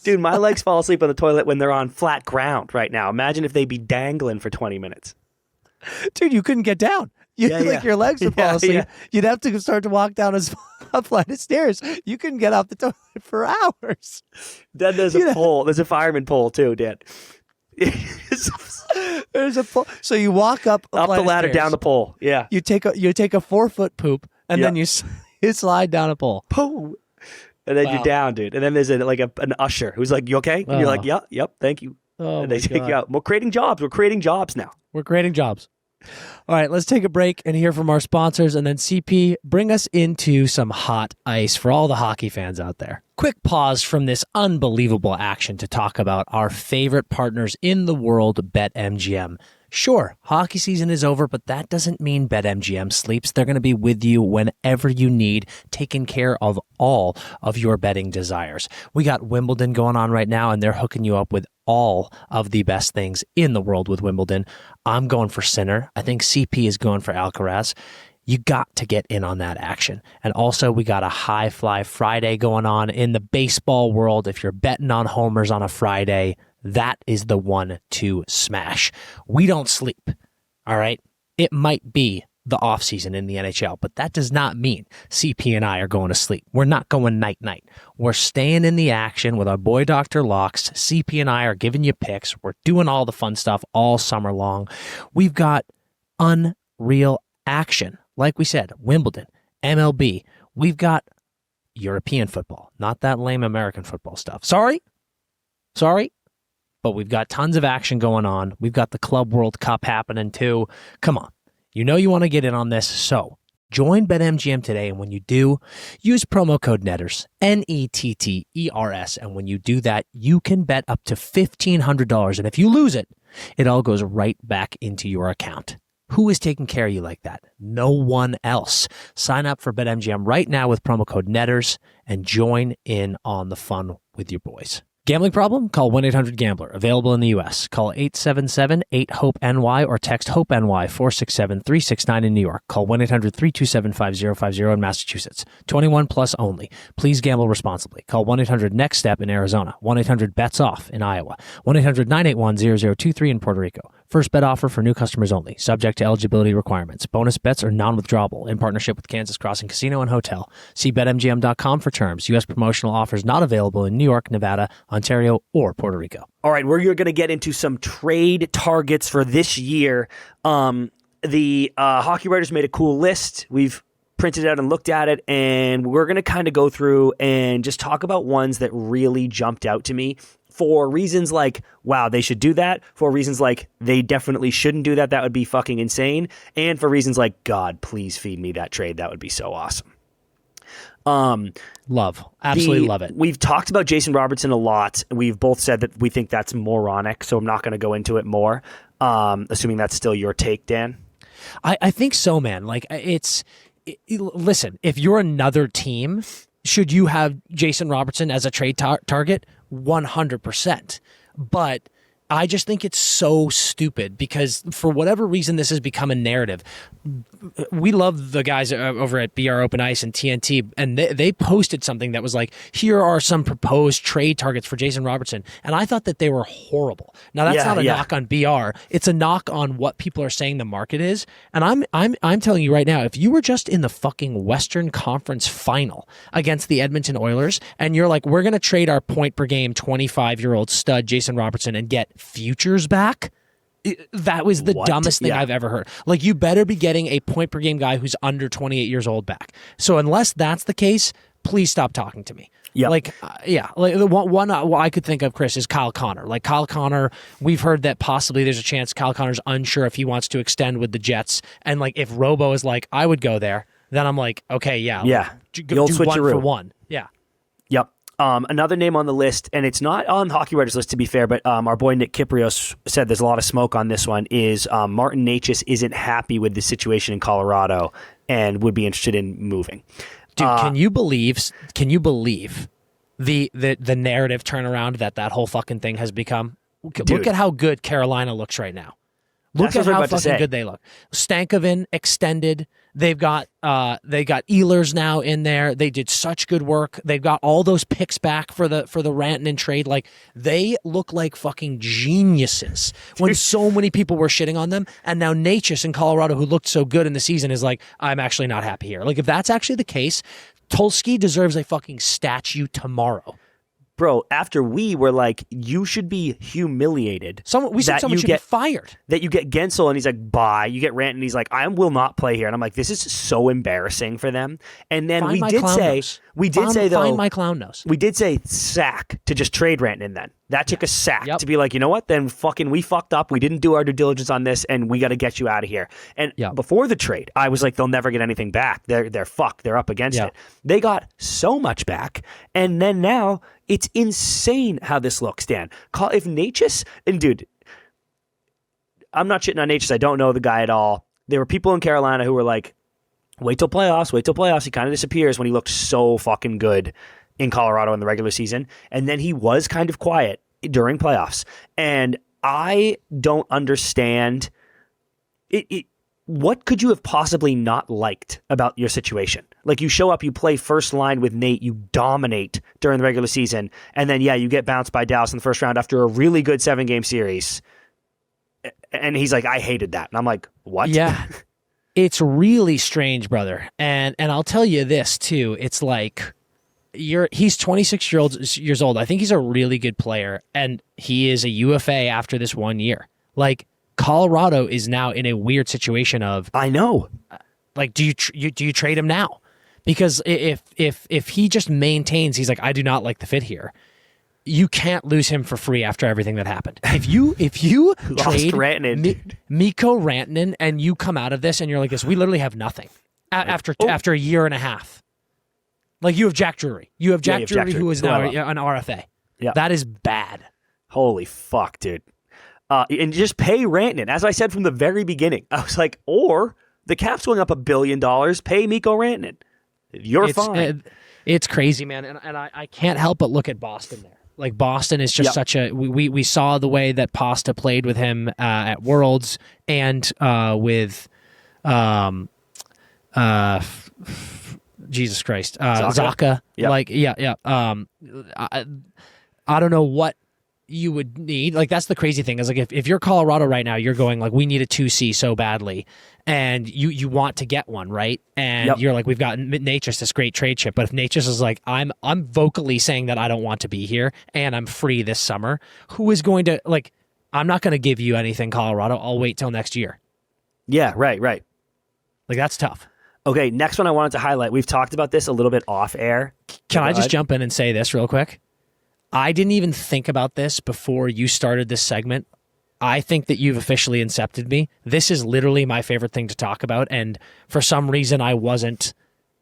Dude, my legs fall asleep on the toilet when they're on flat ground right now. Imagine if they'd be dangling for 20 minutes. Dude, you couldn't get down. Your legs would fall asleep. Yeah. You'd have to start to walk down a flight of stairs. You couldn't get off the toilet for hours. Then there's a pole. There's a fireman pole too, Dad. There's a pole. So you walk up the ladder, down the pole. Yeah. You take a 4-foot poop, and then you slide down a pole. Pooh. And then you're down, dude. And then there's an usher who's like, "You okay?" And you're like, "Yep, thank you." And they take you out. We're creating jobs. We're creating jobs now. We're creating jobs. All right, let's take a break and hear from our sponsors, and then CP, bring us into some hot ice for all the hockey fans out there. Quick pause from this unbelievable action to talk about our favorite partners in the world, BetMGM. Sure, hockey season is over, but that doesn't mean BetMGM sleeps. They're going to be with you whenever you need, taking care of all of your betting desires. We got Wimbledon going on right now, and they're hooking you up with all of the best things in the world with Wimbledon. I'm going for Sinner. I think CP is going for Alcaraz. You got to get in on that action. And also, we got a High Fly Friday going on in the baseball world. If you're betting on homers on a Friday, that is the one to smash. We don't sleep, all right? It might be the offseason in the NHL, but that does not mean CP and I are going to sleep. We're not going night-night. We're staying in the action with our boy Dr. Locks. CP and I are giving you picks. We're doing all the fun stuff all summer long. We've got unreal action. Like we said, Wimbledon, MLB. We've got European football, not that lame American football stuff. Sorry. But we've got tons of action going on. We've got the Club World Cup happening too. Come on. You know you want to get in on this, so join BetMGM today, and when you do, use promo code NETTERS, NETTERS, and when you do that, you can bet up to $1,500, and if you lose it, it all goes right back into your account. Who is taking care of you like that? No one else. Sign up for BetMGM right now with promo code NETTERS and join in on the fun with your boys. Gambling problem? Call 1-800-GAMBLER. Available in the U.S. Call 877-8-HOPE-NY or text HOPE-NY 467-369 in New York. Call 1-800-327-5050 in Massachusetts. 21 plus only. Please gamble responsibly. Call 1-800-NEXT-STEP in Arizona. 1-800-BETS-OFF in Iowa. 1-800-981-0023 in Puerto Rico. First bet offer for new customers only. Subject to eligibility requirements. Bonus bets are non-withdrawable in partnership with Kansas Crossing Casino and Hotel. See BetMGM.com for terms. U.S. promotional offers not available in New York, Nevada, Ontario, or Puerto Rico. All right, we're going to get into some trade targets for this year. The Hockey Writers made a cool list. We've printed it out and looked at it, and we're going to kind of go through and just talk about ones that really jumped out to me for reasons like, wow, they should do that. For reasons like, they definitely shouldn't do that. That would be fucking insane. And for reasons like, God, please feed me that trade. That would be so awesome. Absolutely love it. We've talked about Jason Robertson a lot. We've both said that we think that's moronic, so I'm not going to go into it more. Assuming that's still your take, Dan. I think so, man. Like listen, if you're another team, should you have Jason Robertson as a trade target? 100%. But I just think it's so stupid because for whatever reason, this has become a narrative. We love the guys over at BR Open Ice and TNT, and they posted something that was like, here are some proposed trade targets for Jason Robertson. And I thought that they were horrible. Now, that's not a knock on BR. It's a knock on what people are saying the market is. And I'm telling you right now, if you were just in the fucking Western Conference final against the Edmonton Oilers, and you're like, we're going to trade our point per game 25-year-old stud Jason Robertson and get futures back, that was the dumbest thing I've ever heard. Like, you better be getting a point per game guy who's under 28 years old back. So unless that's the case, please stop talking to me. Yeah. Like the one I could think of, Chris, is Kyle Connor. Like, Kyle Connor, we've heard that possibly there's a chance Kyle Connor's unsure if he wants to extend with the Jets. And like, if Robo is like, I would go there, then I'm like, okay, yeah. The old do one switcheroo. for one. Yeah. Yep. Another name on the list, and it's not on the Hockey Writers list to be fair, but our boy Nick Kiprios said there's a lot of smoke on this one, is Martin Necas isn't happy with the situation in Colorado and would be interested in moving. Dude, can you believe the narrative turnaround that whole fucking thing has become? Look at how good Carolina looks right now. Look at how fucking good they look. Stankoven extended. They've got Ehlers now in there. They did such good work. They've got all those picks back for the Rantanen trade. Like, they look like fucking geniuses when so many people were shitting on them. And now Necas in Colorado, who looked so good in the season, is like, I'm actually not happy here. Like, if that's actually the case, Tulski deserves a fucking statue tomorrow. Bro, after we were like, you should be humiliated. We said someone should be fired. That you get Gensel and he's like, bye. You get Rantanen and he's like, I will not play here. And I'm like, this is so embarrassing for them. And then find my clown nose. We did say sack to just trade Rantanen then. That took a sack to be like, you know what? Then fucking we fucked up. We didn't do our due diligence on this, and we got to get you out of here. And before the trade, I was like, they'll never get anything back. They're fucked. They're up against it. They got so much back, and then now it's insane how this looks, Dan. If Necas, and dude, I'm not shitting on Necas. I don't know the guy at all. There were people in Carolina who were like, wait till playoffs. He kind of disappears when he looked so fucking good in Colorado in the regular season. And then he was kind of quiet during playoffs. And I don't understand it. What could you have possibly not liked about your situation? Like, you show up, you play first line with Nate, you dominate during the regular season, and then, you get bounced by Dallas in the first round after a really good 7-game series. And he's like, I hated that. And I'm like, what? Yeah. It's really strange, brother. And I'll tell you this, too. It's like, he's 26 years old. I think he's a really good player, and he is a UFA after this 1 year. Like, Colorado is now in a weird situation of, I know. Like, do you trade him now? Because if he just maintains, he's like, I do not like the fit here. you can't lose him for free after everything that happened. If you trade Mikko Rantanen and you come out of this and you're like this, we literally have nothing after a year and a half. Like you have Jack Drury. You have Jack Drury, who is now an RFA. Yeah. That is bad. Holy fuck, dude. And just pay Rantanen. As I said from the very beginning, I was like, or the cap's going up $1 billion, pay Mikko Rantanen. You're fine. It's crazy, man. And I can't help but look at Boston there. Like Boston is just such a we saw the way that Pasta played with him at Worlds and with Jesus Christ, Zaka. Yep. Like I don't know what you would need. Like that's the crazy thing is like if you're Colorado right now, you're going like we need a 2C so badly, and you want to get one, right? And you're like we've got Necas, this great trade chip, but if Necas is like I'm vocally saying that I don't want to be here and I'm free this summer, who is going to like? I'm not going to give you anything, Colorado. I'll wait till next year. Yeah, right. Like that's tough. Okay, next one I wanted to highlight. We've talked about this a little bit off air. Can I just jump in and say this real quick? I didn't even think about this before you started this segment. I think that you've officially incepted me. This is literally my favorite thing to talk about, and for some reason I wasn't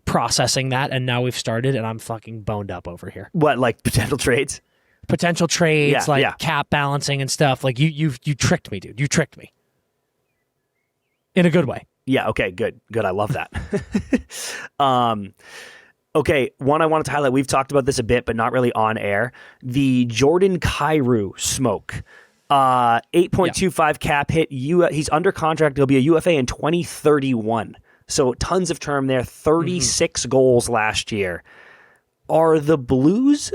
processing that, and now we've started, and I'm fucking boned up over here. What, like potential trades? Potential trades, cap balancing and stuff. Like you tricked me, dude. You tricked me. In a good way. Yeah, okay, good. I love that. Okay, one I wanted to highlight, we've talked about this a bit, but not really on air. The Jordan Kyrou smoke. 8.25 cap hit. He's under contract. He'll be a UFA in 2031. So tons of term there. 36 goals last year. Are the Blues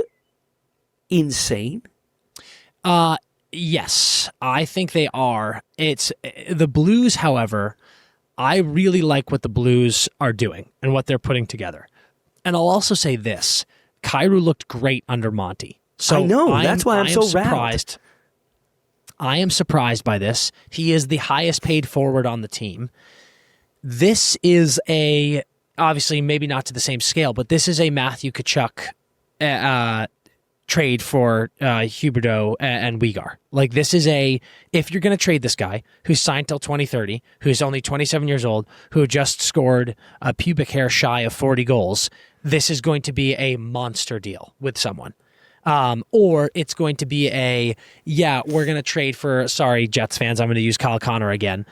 insane? Yes, I think they are. It's the Blues, however, I really like what the Blues are doing and what they're putting together. And I'll also say this. Kyrou looked great under Monty. So I know. That's why I'm so surprised. I am surprised by this. He is the highest paid forward on the team. This is obviously maybe not to the same scale, but this is a Matthew Tkachuk trade for Huberdeau and Weegar. Like this is if you're going to trade this guy who's signed till 2030, who's only 27 years old, who just scored a pubic hair shy of 40 goals, this is going to be a monster deal with someone. Or it's going to be we're going to trade for, sorry, Jets fans, I'm going to use Kyle Connor again,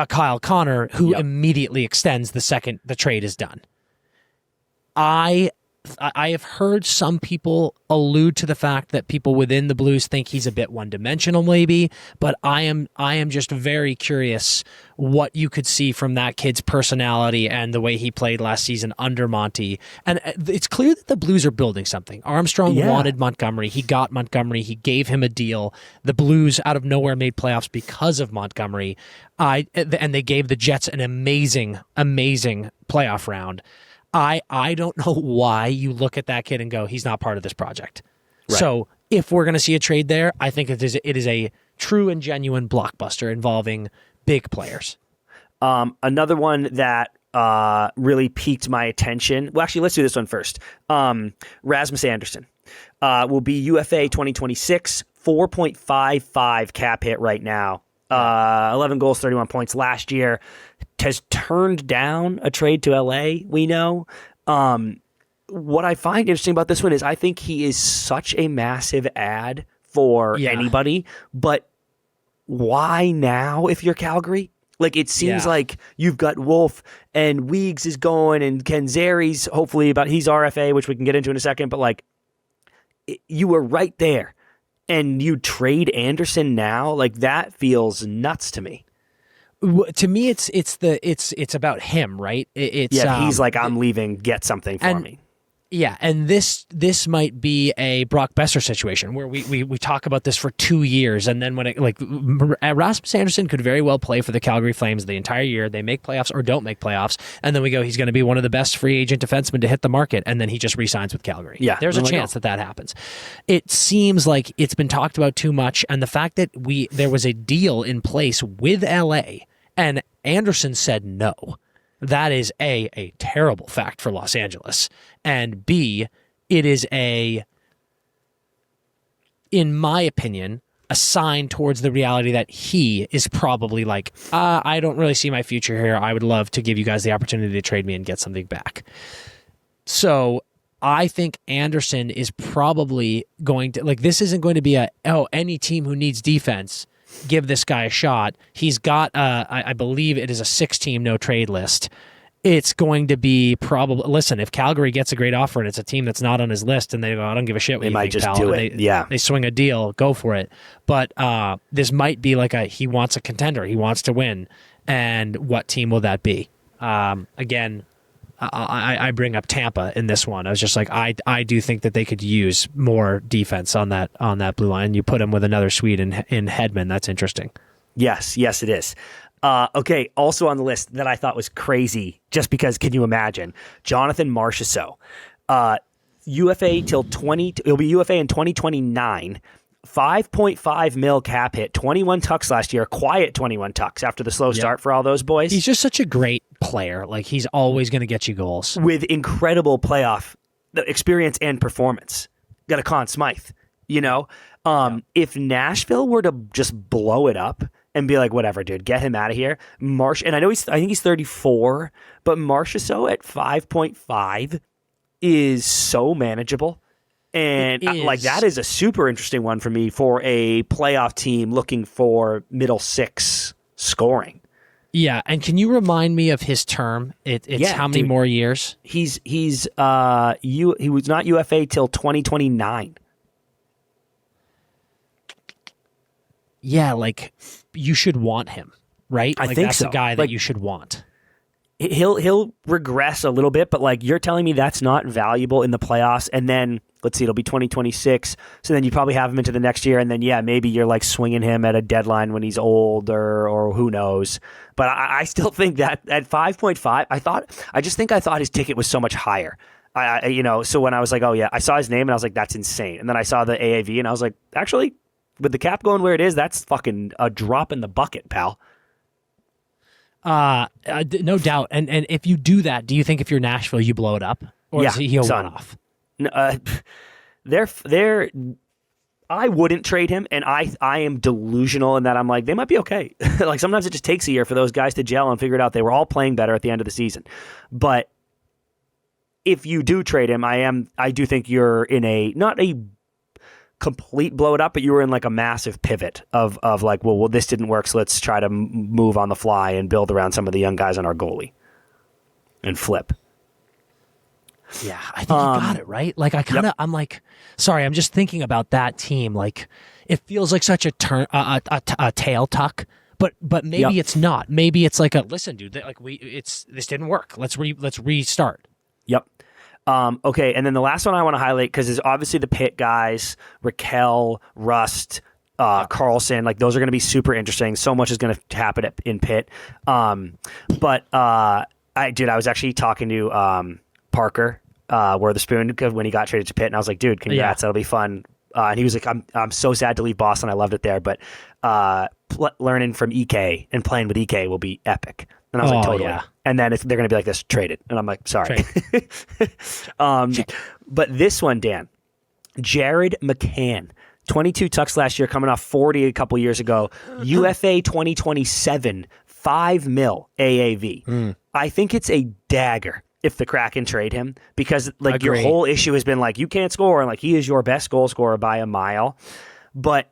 Kyle Connor who immediately extends the second the trade is done. I have heard some people allude to the fact that people within the Blues think he's a bit one-dimensional maybe, but I am just very curious what you could see from that kid's personality and the way he played last season under Monty. And it's clear that the Blues are building something. Armstrong wanted Montgomery. He got Montgomery. He gave him a deal. The Blues out of nowhere made playoffs because of Montgomery. And they gave the Jets an amazing, amazing playoff round. I don't know why you look at that kid and go, he's not part of this project. Right. So if we're going to see a trade there, I think it is a true and genuine blockbuster involving big players. Another one that really piqued my attention. Well, actually, let's do this one first. Rasmus Andersson will be UFA 2026, 4.55 cap hit right now. 11 goals, 31 points last year. Has turned down a trade to LA, we know. What I find interesting about this one is I think he is such a massive ad for anybody, but why now if you're Calgary? Like, it seems like you've got Wolf and Weegs is going and Ken Zeri's hopefully he's RFA, which we can get into in a second, but like you were right there and you trade Anderson now, like that feels nuts to me. To me, it's about him, right? He's like, I'm leaving. Get something for me. Yeah, and this might be a Brock Besser situation where we talk about this for 2 years, and then when Rasmus Andersson could very well play for the Calgary Flames the entire year. They make playoffs or don't make playoffs, and then we go, he's going to be one of the best free agent defensemen to hit the market, and then he just re-signs with Calgary. Yeah, there's a chance that happens. It seems like it's been talked about too much, and the fact that there was a deal in place with LA and Anderson said no. That is a terrible fact for Los Angeles. And B, it is in my opinion, a sign towards the reality that he is probably like, I don't really see my future here. I would love to give you guys the opportunity to trade me and get something back. So I think Anderson is probably going to, like, this isn't going to be any team who needs defense, give this guy a shot. He's got, I believe it is a 6-team no trade list. It's going to be probably, listen, if Calgary gets a great offer and it's a team that's not on his list and they go, I don't give a shit what they you might think, just pal. do it. They swing a deal, go for it. But this might be like he wants a contender. He wants to win. And what team will that be? Again, I bring up Tampa in this one. I was just like, I do think that they could use more defense on that blue line. You put him with another Swede in Hedman. That's interesting. Yes, it is. Okay, also on the list that I thought was crazy, just because, can you imagine? Jonathan Marchessault, UFA till it'll be UFA in 2029, 5.5 mil cap hit, 21 tucks last year, quiet 21 tucks after the slow start for all those boys. He's just such a great player. Like, he's always going to get you goals. With incredible playoff experience and performance. Got a Conn Smythe, you know? If Nashville were to just blow it up and be like, whatever, dude, get him out of here. And I think he's 34, but Marchessault at 5.5 is so manageable. And like, that is a super interesting one for me for a playoff team looking for middle six scoring. Yeah, and can you remind me of his term? It's how many more years? He was not UFA till 2029. Yeah, like, you should want him, right? I think that's so. A guy that you should want. He'll regress a little bit, but like, you're telling me that's not valuable in the playoffs, and then let's see, it'll be 2026. So then you probably have him into the next year, and then maybe you're like swinging him at a deadline when he's older, or who knows. But I still think that at 5.5, I thought his ticket was so much higher. So when I was like, oh yeah, I saw his name and I was like, that's insane. And then I saw the AAV and I was like, actually, with the cap going where it is, that's fucking a drop in the bucket, pal. No doubt. And if you do that, do you think if you're Nashville, you blow it up, or is he a one-off? I wouldn't trade him, and I am delusional in that I'm like, they might be okay. Like, sometimes it just takes a year for those guys to gel and figure it out. They were all playing better at the end of the season. But if you do trade him, I do think you're in not a complete blow it up, but you were in like a massive pivot of like, well, this didn't work, so let's try to move on the fly and build around some of the young guys on our goalie and flip. Yeah, I think you got it right. Like, I'm like, sorry, I'm just thinking about that team. Like, it feels like such a tail tuck, but maybe it's not. Maybe it's like listen, dude, this didn't work. Let's restart. Yep. Okay, and then the last one I want to highlight, because there's obviously the Pitt guys, Raquel, Rust, Carlson. Like, those are going to be super interesting. So much is going to happen in Pitt. But I was actually talking to Parker, Witherspoon, when he got traded to Pitt, and I was like, dude, congrats, that'll be fun. And he was like, I'm so sad to leave Boston. I loved it there, but learning from EK and playing with EK will be epic. And I was like, totally. Yeah. And then they're going to be like this, traded. And I'm like, sorry. But this one, Dan, Jared McCann, 22 tucks last year, coming off 40 a couple years ago. UFA 2027, 5 mil AAV. I think it's a dagger if the Kraken trade him, because like your whole issue has been like, you can't score, and like, he is your best goal scorer by a mile. But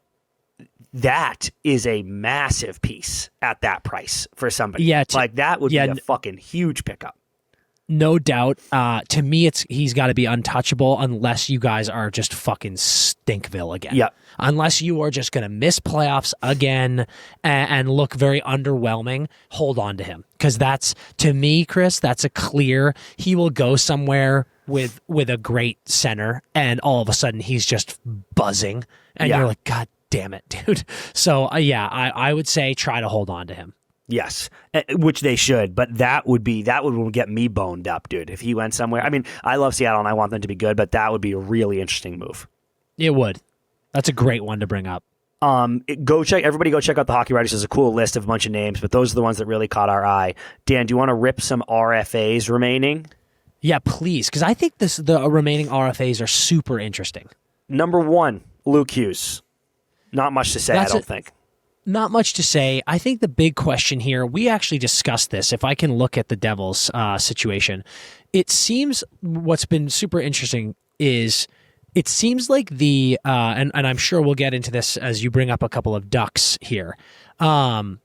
that is a massive piece at that price for somebody. Yeah, like, that would be a fucking huge pickup. No doubt. To me, he's got to be untouchable unless you guys are just fucking Stinkville again. Yeah. Unless you are just going to miss playoffs again and look very underwhelming, hold on to him. Because that's, to me, Chris, that's a clear, he will go somewhere with a great center, and all of a sudden he's just buzzing, and you're like, God damn it, dude. So, I would say try to hold on to him. Yes, which they should, but that would get me boned up, dude, if he went somewhere. I mean, I love Seattle and I want them to be good, but that would be a really interesting move. It would. That's a great one to bring up. Everybody go check out the Hockey Writers. There's a cool list of a bunch of names, but those are the ones that really caught our eye. Dan, do you want to rip some RFAs remaining? Yeah, please, because I think the remaining RFAs are super interesting. Number 1, Luke Hughes. Not much to say, I don't think. Not much to say. I think the big question here, we actually discussed this. If I can look at the Devils situation, it seems what's been super interesting is it seems like and I'm sure we'll get into this as you bring up a couple of Ducks here. The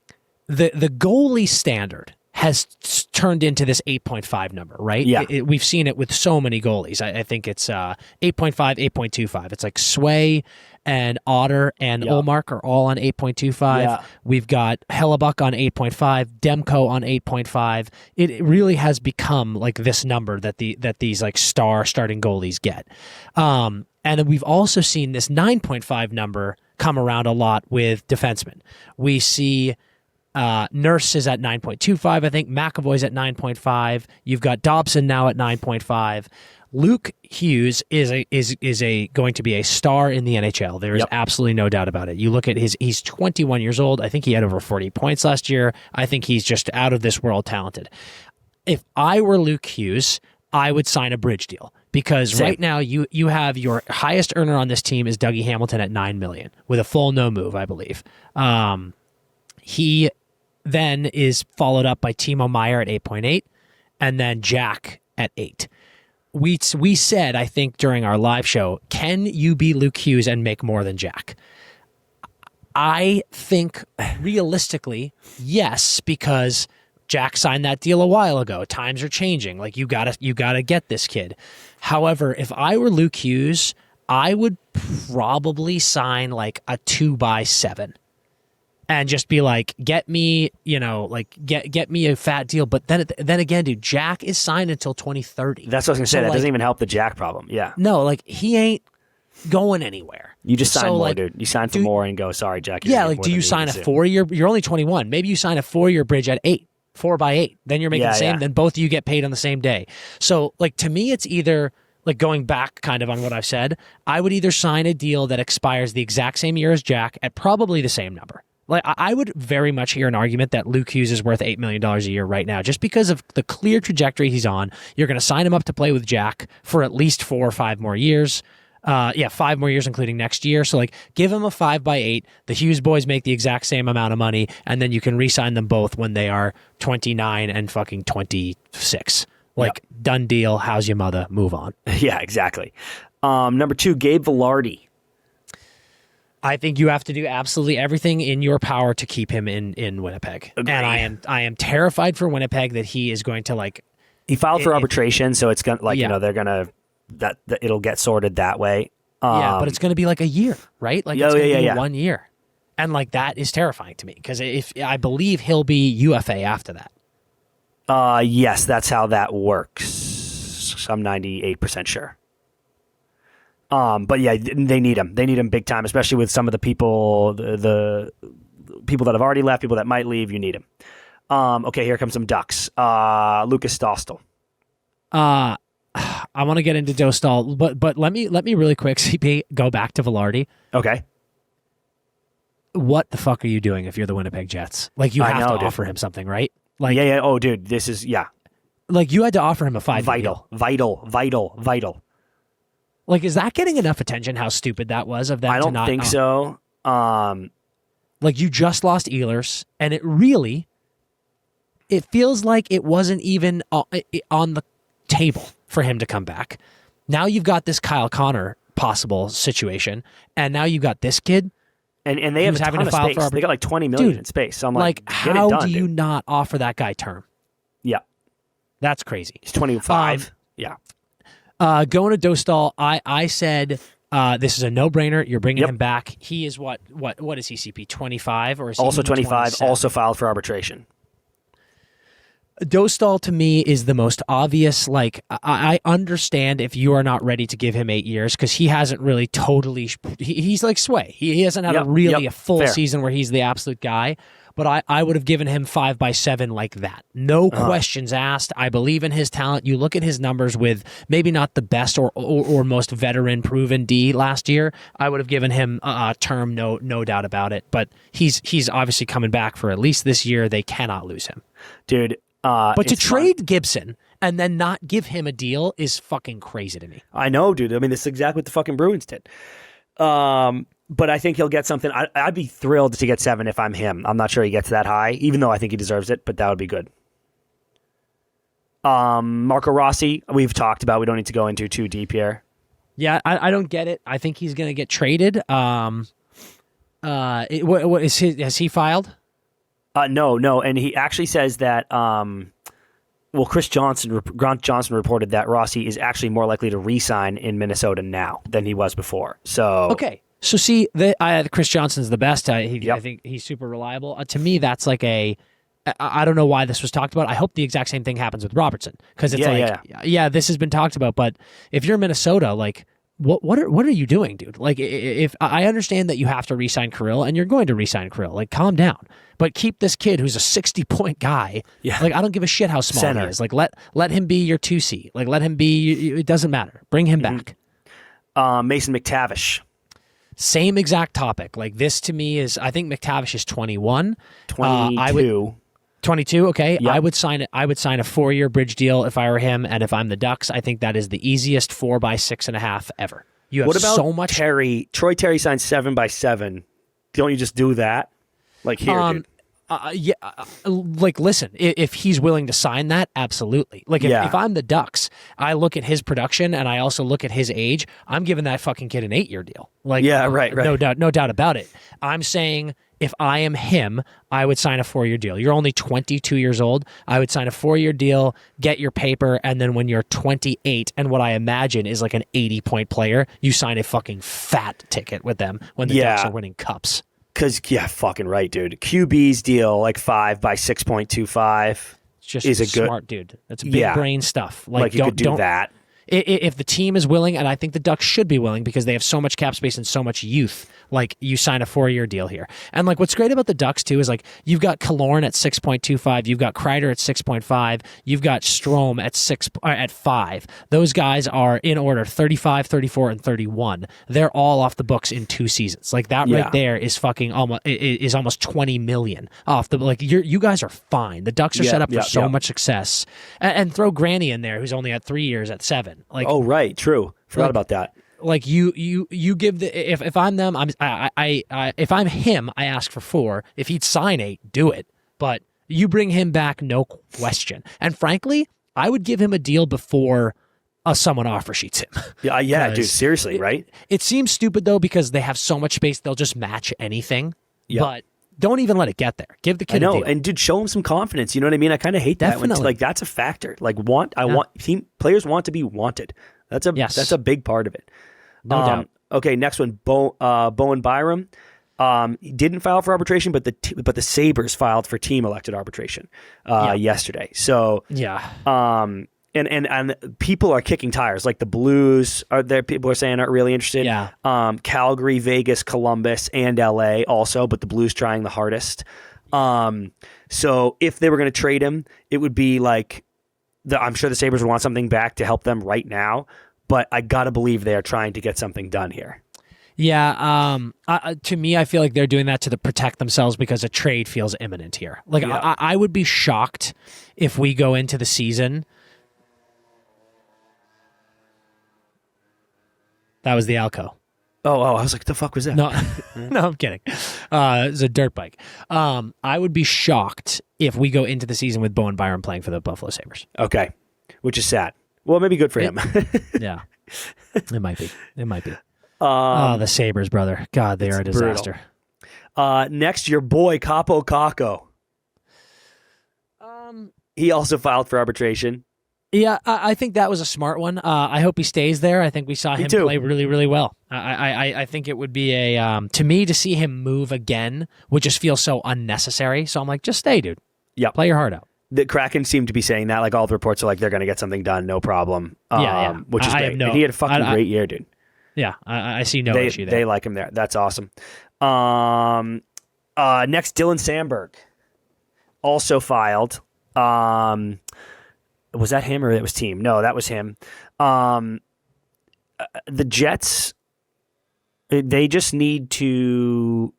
goalie standard has turned into this 8.5 number, right? Yeah. We've seen it with so many goalies. I think it's 8.5, 8.25. It's like Sway and Otter and Ullmark are all on 8.25. Yeah. We've got Hellebuck on 8.5, Demko on 8.5. It really has become like this number that these like starting goalies get. And then we've also seen this 9.5 number come around a lot with defensemen. We see Nurse is at 9.25, I think. McAvoy's at 9.5. You've got Dobson now at 9.5. Luke Hughes is going to be a star in the NHL. There is absolutely no doubt about it. You look at he's 21 years old. I think he had over 40 points last year. I think he's just out of this world talented. If I were Luke Hughes, I would sign a bridge deal because right now you have your highest earner on this team is Dougie Hamilton at $9 million with a full no move, I believe. He then is followed up by Timo Meier at 8.8 and then Jack at 8. We said, I think, during our live show, can you be Luke Hughes and make more than Jack? I think realistically, yes, because Jack signed that deal a while ago. Times are changing. Like you gotta get this kid. However, if I were Luke Hughes, I would probably sign like a 2x7. And just be like, get me, get me a fat deal. But then again, dude, Jack is signed until 2030. That's what I was going to say. That doesn't even help the Jack problem. Yeah. No, like he ain't going anywhere. You just sign more, dude. You sign for more and go, sorry, Jack. Yeah, like do you sign a 4-year? You're only 21. Maybe you sign a 4-year bridge at 8, 4x8. Then you're making the same. Then both of you get paid on the same day. So like to me, it's either like going back kind of on what I've said. I would either sign a deal that expires the exact same year as Jack at probably the same number. Like I would very much hear an argument that Luke Hughes is worth $8 million a year right now, just because of the clear trajectory he's on. You're going to sign him up to play with Jack for at least 4 or 5 more years. 5 more years, including next year. So like, give him a 5x8. The Hughes boys make the exact same amount of money, and then you can re-sign them both when they are 29 and fucking 26. Like, done deal. How's your mother? Move on. Yeah, exactly. Number 2, Gabe Vilardi. I think you have to do absolutely everything in your power to keep him in Winnipeg. Agreed. And I am terrified for Winnipeg that he is going to like. He filed for arbitration, so it's gonna they're gonna that it'll get sorted that way. But it's gonna be like a year, right? Like it's gonna be 1 year, and like that is terrifying to me because if I believe he'll be UFA after that. Yes, that's how that works. I'm 98% sure. But yeah, they need him. They need him big time, especially with some of the people, the people that have already left, people that might leave. You need him. Okay, here comes some Ducks. Lucas Dostal. I want to get into Dostal, but let me really quick, CP, go back to Vilardi. Okay. What the fuck are you doing if you're the Winnipeg Jets? Like you have to offer him something, right? Like yeah. Oh, dude, this is Like you had to offer him a 5. Vital. Like, is that getting enough attention? How stupid that was of them. I don't think so. Like you just lost Ehlers, and it feels like it wasn't even on the table for him to come back. Now you've got this Kyle Connor possible situation, and now you've got this kid, and they have a ton of space. They got like $20 million in space. So I'm like how do you not offer that guy term? Yeah, that's crazy. He's 25. Yeah. Going to Dostal, I said this is a no-brainer. You're bringing him back. He is what is he, CP? 25 or is he also 25? 27? Also filed for arbitration. Dostal to me is the most obvious. Like I understand if you are not ready to give him 8 years because he hasn't really totally. He's like Sway. He hasn't had a full season where he's the absolute guy. But I would have given him 5x7 like that. No questions asked. I believe in his talent. You look at his numbers with maybe not the best or most veteran proven D last year. I would have given him a term, no doubt about it. But he's obviously coming back for at least this year. They cannot lose him. Dude. But to trade Gibson and then not give him a deal is fucking crazy to me. I know, dude. I mean, this is exactly what the fucking Bruins did. But I think he'll get something. I'd be thrilled to get 7 if I'm him. I'm not sure he gets that high, even though I think he deserves it, but that would be good. Marco Rossi, we've talked about. We don't need to go into too deep here. Yeah, I don't get it. I think he's going to get traded. What is has he filed? No, and he actually says that. Grant Johnson reported that Rossi is actually more likely to re-sign in Minnesota now than he was before. So okay, so see, Chris Johnson's the best. I think he's super reliable. To me, that's like a. I don't know why this was talked about. I hope the exact same thing happens with Robertson because it's this has been talked about. But if you're Minnesota, like. What are you doing, dude? Like, if I understand that you have to re-sign Kirill and you're going to re-sign Kirill, like, calm down. But keep this kid who's a 60-point guy. Yeah. Like, I don't give a shit how small he is. Like, let him be your 2C. Like, let him be. It doesn't matter. Bring him back. Mason McTavish. Same exact topic. Like, this to me is. I think McTavish is 21. 22. 22, okay. Yep. I would sign it. I would sign a 4-year bridge deal if I were him, and if I'm the Ducks, I think that is the easiest 4x6.5 ever. You have what about so much. Terry? Troy Terry signed 7x7. Don't you just do that? Like here, dude. Like listen, if he's willing to sign that, absolutely. Like if I'm the Ducks, I look at his production and I also look at his age. I'm giving that fucking kid an 8-year deal. Like right. No doubt about it. I'm saying. If I am him, I would sign a 4-year deal. You're only 22 years old. I would sign a 4-year deal, get your paper, and then when you're 28, and what I imagine is like an 80-point player, you sign a fucking fat ticket with them when the Ducks are winning cups. Because, fucking right, dude. QB's deal, like 5x6.25. It's just smart, dude. That's big brain stuff. Like you could do that. If the team is willing, and I think the Ducks should be willing because they have so much cap space and so much youth, like you sign a 4-year deal here. And like what's great about the Ducks too is like you've got Killorn at 6.25, you've got Kreider at 6.5, you've got Strome at 5. Those guys are in order 35, 34, and 31. They're all off the books in 2 seasons. Like that right there is fucking almost 20 million off the like. You guys are fine. The Ducks are set up for so much success. And throw Granny in there, who's only at 3 years at 7. Like, oh right, true. Forgot about that. Like you give the if I'm them, if I'm him, I ask for 4. If he'd sign 8, do it. But you bring him back, no question. And frankly, I would give him a deal before someone offer sheets him. Yeah, dude. Seriously, right? It seems stupid though because they have so much space, they'll just match anything. Yeah. But don't even let it get there. Give the kid a deal. And dude, show him some confidence. You know what I mean? I kind of hate that when like that's a factor. Like players want to be wanted. That's a big part of it. No doubt. Okay, next one, Bowen Byram. He didn't file for arbitration, but the Sabres filed for team elected arbitration yesterday. So and people are kicking tires. Like the Blues are there. People are saying aren't really interested. Yeah. Calgary, Vegas, Columbus, and LA also, but the Blues trying the hardest. So if they were going to trade him, it would be like I'm sure the Sabres would want something back to help them right now. But I gotta believe they are trying to get something done here. Yeah, to me, I feel like they're doing that to protect themselves because a trade feels imminent here. Like I would be shocked if we go into the season. That was the Alco. Oh, I was like, what the fuck was that? No, no, I'm kidding. It was a dirt bike. I would be shocked if we go into the season with Bowen Byram playing for the Buffalo Sabres. Okay, which is sad. Well, maybe good for him. Yeah, it might be. The Sabres, brother. God, they are a disaster. Next, your boy, Capo Caco. He also filed for arbitration. Yeah, I think that was a smart one. I hope he stays there. I think we saw him play really, really well. I think it would be to me, to see him move again would just feel so unnecessary. So I'm like, just stay, dude. Yeah. Play your heart out. The Kraken seem to be saying that. Like all the reports are like, they're going to get something done, no problem. Which is great. And he had a fucking great year, dude. Yeah, I see no issue there. They like him there. That's awesome. Next, Dylan Sandberg also filed. Was that him or it was team? No, that was him. The Jets, they just need to...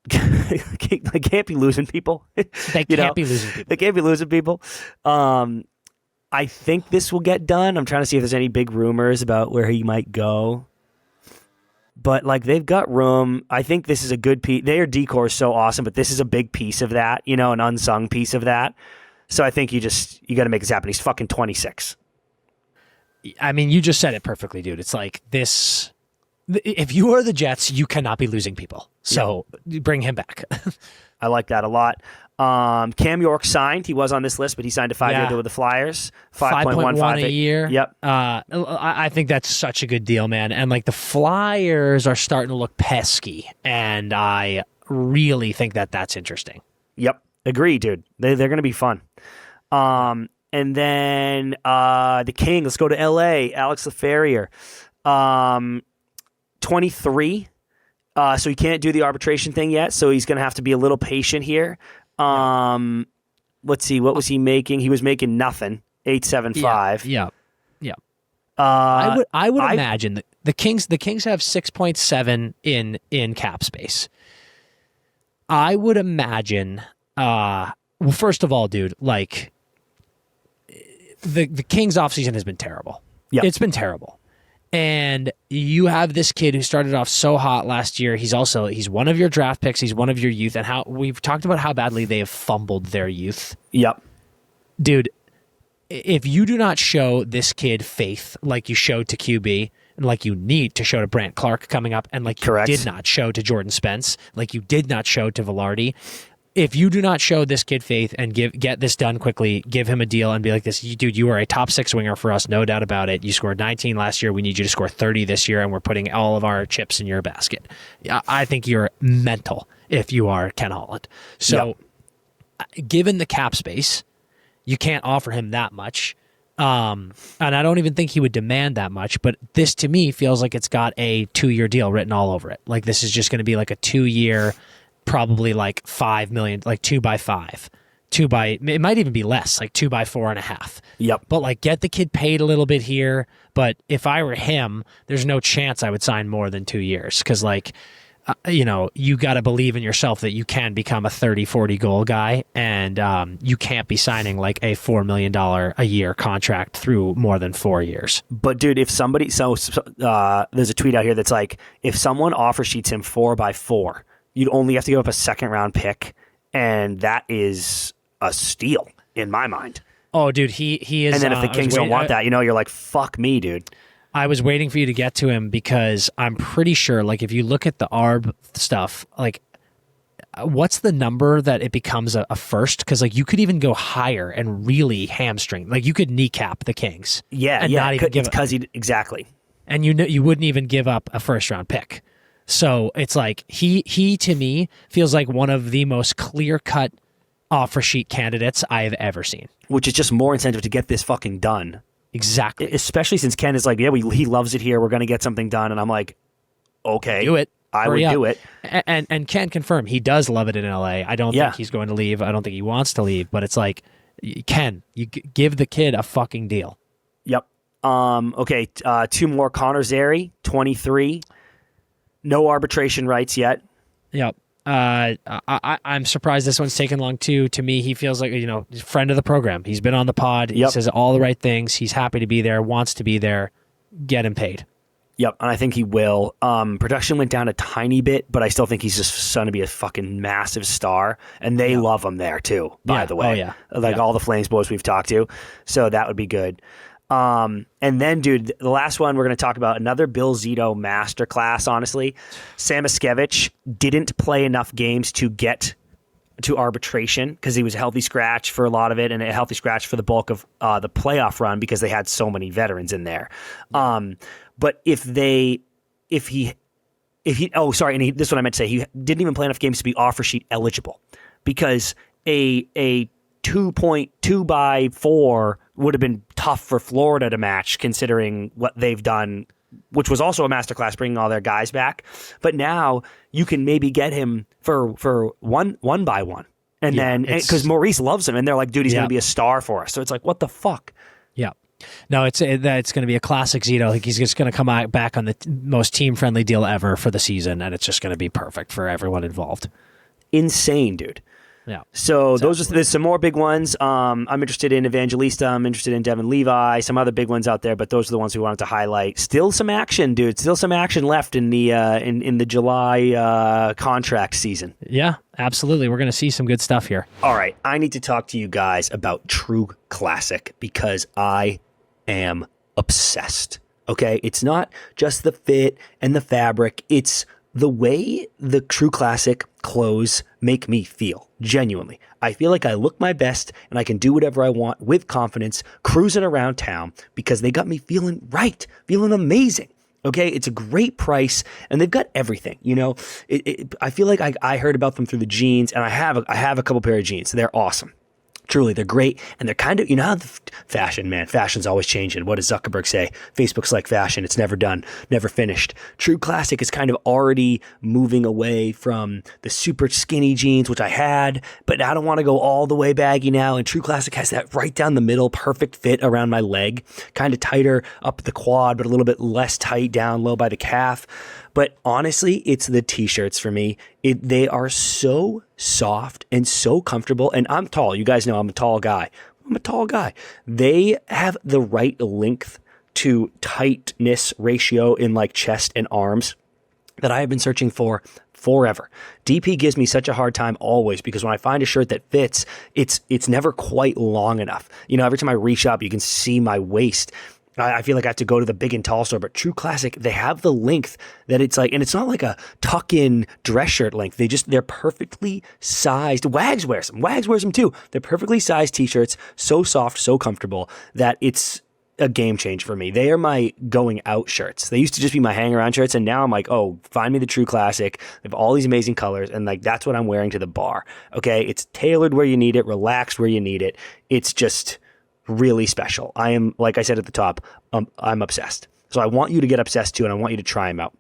they can't be losing people. They can't be losing people. They can't be losing people. I think this will get done. I'm trying to see if there's any big rumors about where he might go. But like they've got room. I think this is a good piece. Their decor is so awesome, but this is a big piece of that, you know, an unsung piece of that. So I think you got to make this happen. He's fucking 26. I mean, you just said it perfectly, dude. It's like this. If you are the Jets, you cannot be losing people. So bring him back. I like that a lot. Cam York signed. He was on this list, but he signed a 5-year deal with the Flyers. 5.1 a year. Yep. I think that's such a good deal, man. And like the Flyers are starting to look pesky, and I really think that that's interesting. Yep. Agree, dude. They're going to be fun. And then the King. Let's go to L.A. Alex Laferriere. 23. So he can't do the arbitration thing yet, so he's going to have to be a little patient here. Let's see, what was he making? He was making nothing. 875. Yeah. I would imagine that the Kings have 6.7 in cap space. I would imagine well, first of all, dude, like the Kings offseason has been terrible. Yeah. It's been terrible. And you have this kid who started off so hot last year. He's one of your draft picks. He's one of your youth. And how we've talked about how badly they have fumbled their youth. Yep. Dude, if you do not show this kid faith like you showed to QB and like you need to show to Brant Clark coming up and like you did not show to Jordan Spence, like you did not show to Velarde, if you do not show this kid faith and get this done quickly, give him a deal and be like this, dude, you are a top 6 winger for us, no doubt about it. You scored 19 last year. We need you to score 30 this year, and we're putting all of our chips in your basket. I think you're mental if you are Ken Holland. So given the cap space, you can't offer him that much. And I don't even think he would demand that much, but this to me feels like it's got a 2-year deal written all over it. Like this is just going to be like a 2-year, probably like $5 million, like 2x5, it might even be less, like 2x4.5. Yep. But like get the kid paid a little bit here. But if I were him, there's no chance I would sign more than 2 years. Cause like, you got to believe in yourself that you can become a 30, 40 goal guy. And you can't be signing like a $4 million a year contract through more than 4 years. But dude, if somebody, there's a tweet out here that's like, if someone offer sheets him 4x4, you'd only have to give up a 2nd-round pick, and that is a steal in my mind. Oh, dude, he is. And then if the Kings don't want that, you're like, fuck me, dude. I was waiting for you to get to him because I'm pretty sure, like, if you look at the ARB stuff, like, what's the number that it becomes a first? Because, like, you could even go higher and really hamstring. Like, you could kneecap the Kings. Yeah, and not even give because exactly. And you wouldn't even give up a 1st-round pick. So it's like he to me feels like one of the most clear-cut offer sheet candidates I have ever seen. Which is just more incentive to get this fucking done. Exactly. Especially since Ken is like, he loves it here. We're going to get something done. And I'm like, okay. Do it. I would do it. And Ken confirmed he does love it in LA. I don't think he's going to leave. I don't think he wants to leave. But it's like, Ken, you give the kid a fucking deal. Yep. Okay. 2 more. Connor Zary, 23. No arbitration rights yet. Yep. I'm surprised this one's taken long too. To me, he feels like, friend of the program. He's been on the pod. He says all the right things. He's happy to be there, wants to be there. Get him paid. Yep, and I think he will. Production went down a tiny bit, but I still think he's just going to be a fucking massive star. And they love him there too, by the way. Oh, yeah. All the Flames boys we've talked to. So that would be good. And then, dude, the last one we're going to talk about, another Bill Zito masterclass, honestly. Sam Iskevich didn't play enough games to get to arbitration because he was a healthy scratch for a lot of it and a healthy scratch for the bulk of the playoff run because they had so many veterans in there. But this is what I meant to say. He didn't even play enough games to be offer sheet eligible because a 2.2x4 would have been tough for Florida to match considering what they've done, which was also a masterclass bringing all their guys back. But now you can maybe get him for one by one. And then because Maurice loves him and they're like, dude, he's going to be a star for us. So it's like, what the fuck? Yeah. No, it's going to be a classic Zito. Like he's just going to come back on the most team-friendly deal ever for the season, and it's just going to be perfect for everyone involved. Insane, dude. Yeah. So there's some more big ones. I'm interested in Evangelista. I'm interested in Devin Levi. Some other big ones out there, but those are the ones we wanted to highlight. Still some action, dude. Still some action left in the in the July contract season. Yeah, absolutely. We're going to see some good stuff here. All right, I need to talk to you guys about True Classic because I am obsessed. Okay, it's not just the fit and the fabric. It's the way the True Classic clothes make me feel, genuinely. I feel like I look my best and I can do whatever I want with confidence, cruising around town because they got me feeling right, feeling amazing. Okay, it's a great price and they've got everything. You know, I feel like I heard about them through the jeans, and I have a couple pair of jeans. They're awesome. Truly, they're great, and they're kind of, you know how fashion, man, fashion's always changing. What does Zuckerberg say? Facebook's like fashion. It's never done, never finished. True Classic is kind of already moving away from the super skinny jeans, which I had, but I don't want to go all the way baggy now, and True Classic has that right down the middle, perfect fit around my leg, kind of tighter up the quad, but a little bit less tight down low by the calf. But honestly, it's the t-shirts for me. They are so soft and so comfortable. And I'm tall. You guys know I'm a tall guy. They have the right length to tightness ratio in like chest and arms that I have been searching for forever. DP gives me such a hard time always because when I find a shirt that fits, it's never quite long enough. You know, every time I reach up, you can see my waist. I feel like I have to go to the big and tall store, but True Classic, they have the length that it's like, and it's not like a tuck-in dress shirt length. They're perfectly sized. Wags wears them too. They're perfectly sized t-shirts, so soft, so comfortable that it's a game change for me. They are my going out shirts. They used to just be my hang around shirts, and now I'm like, oh, find me the True Classic. They have all these amazing colors, and like that's what I'm wearing to the bar. Okay, it's tailored where you need it, relaxed where you need it. It's just really special. I am, like I said at the top, I'm obsessed. So I want you to get obsessed too, and I want you to try them out.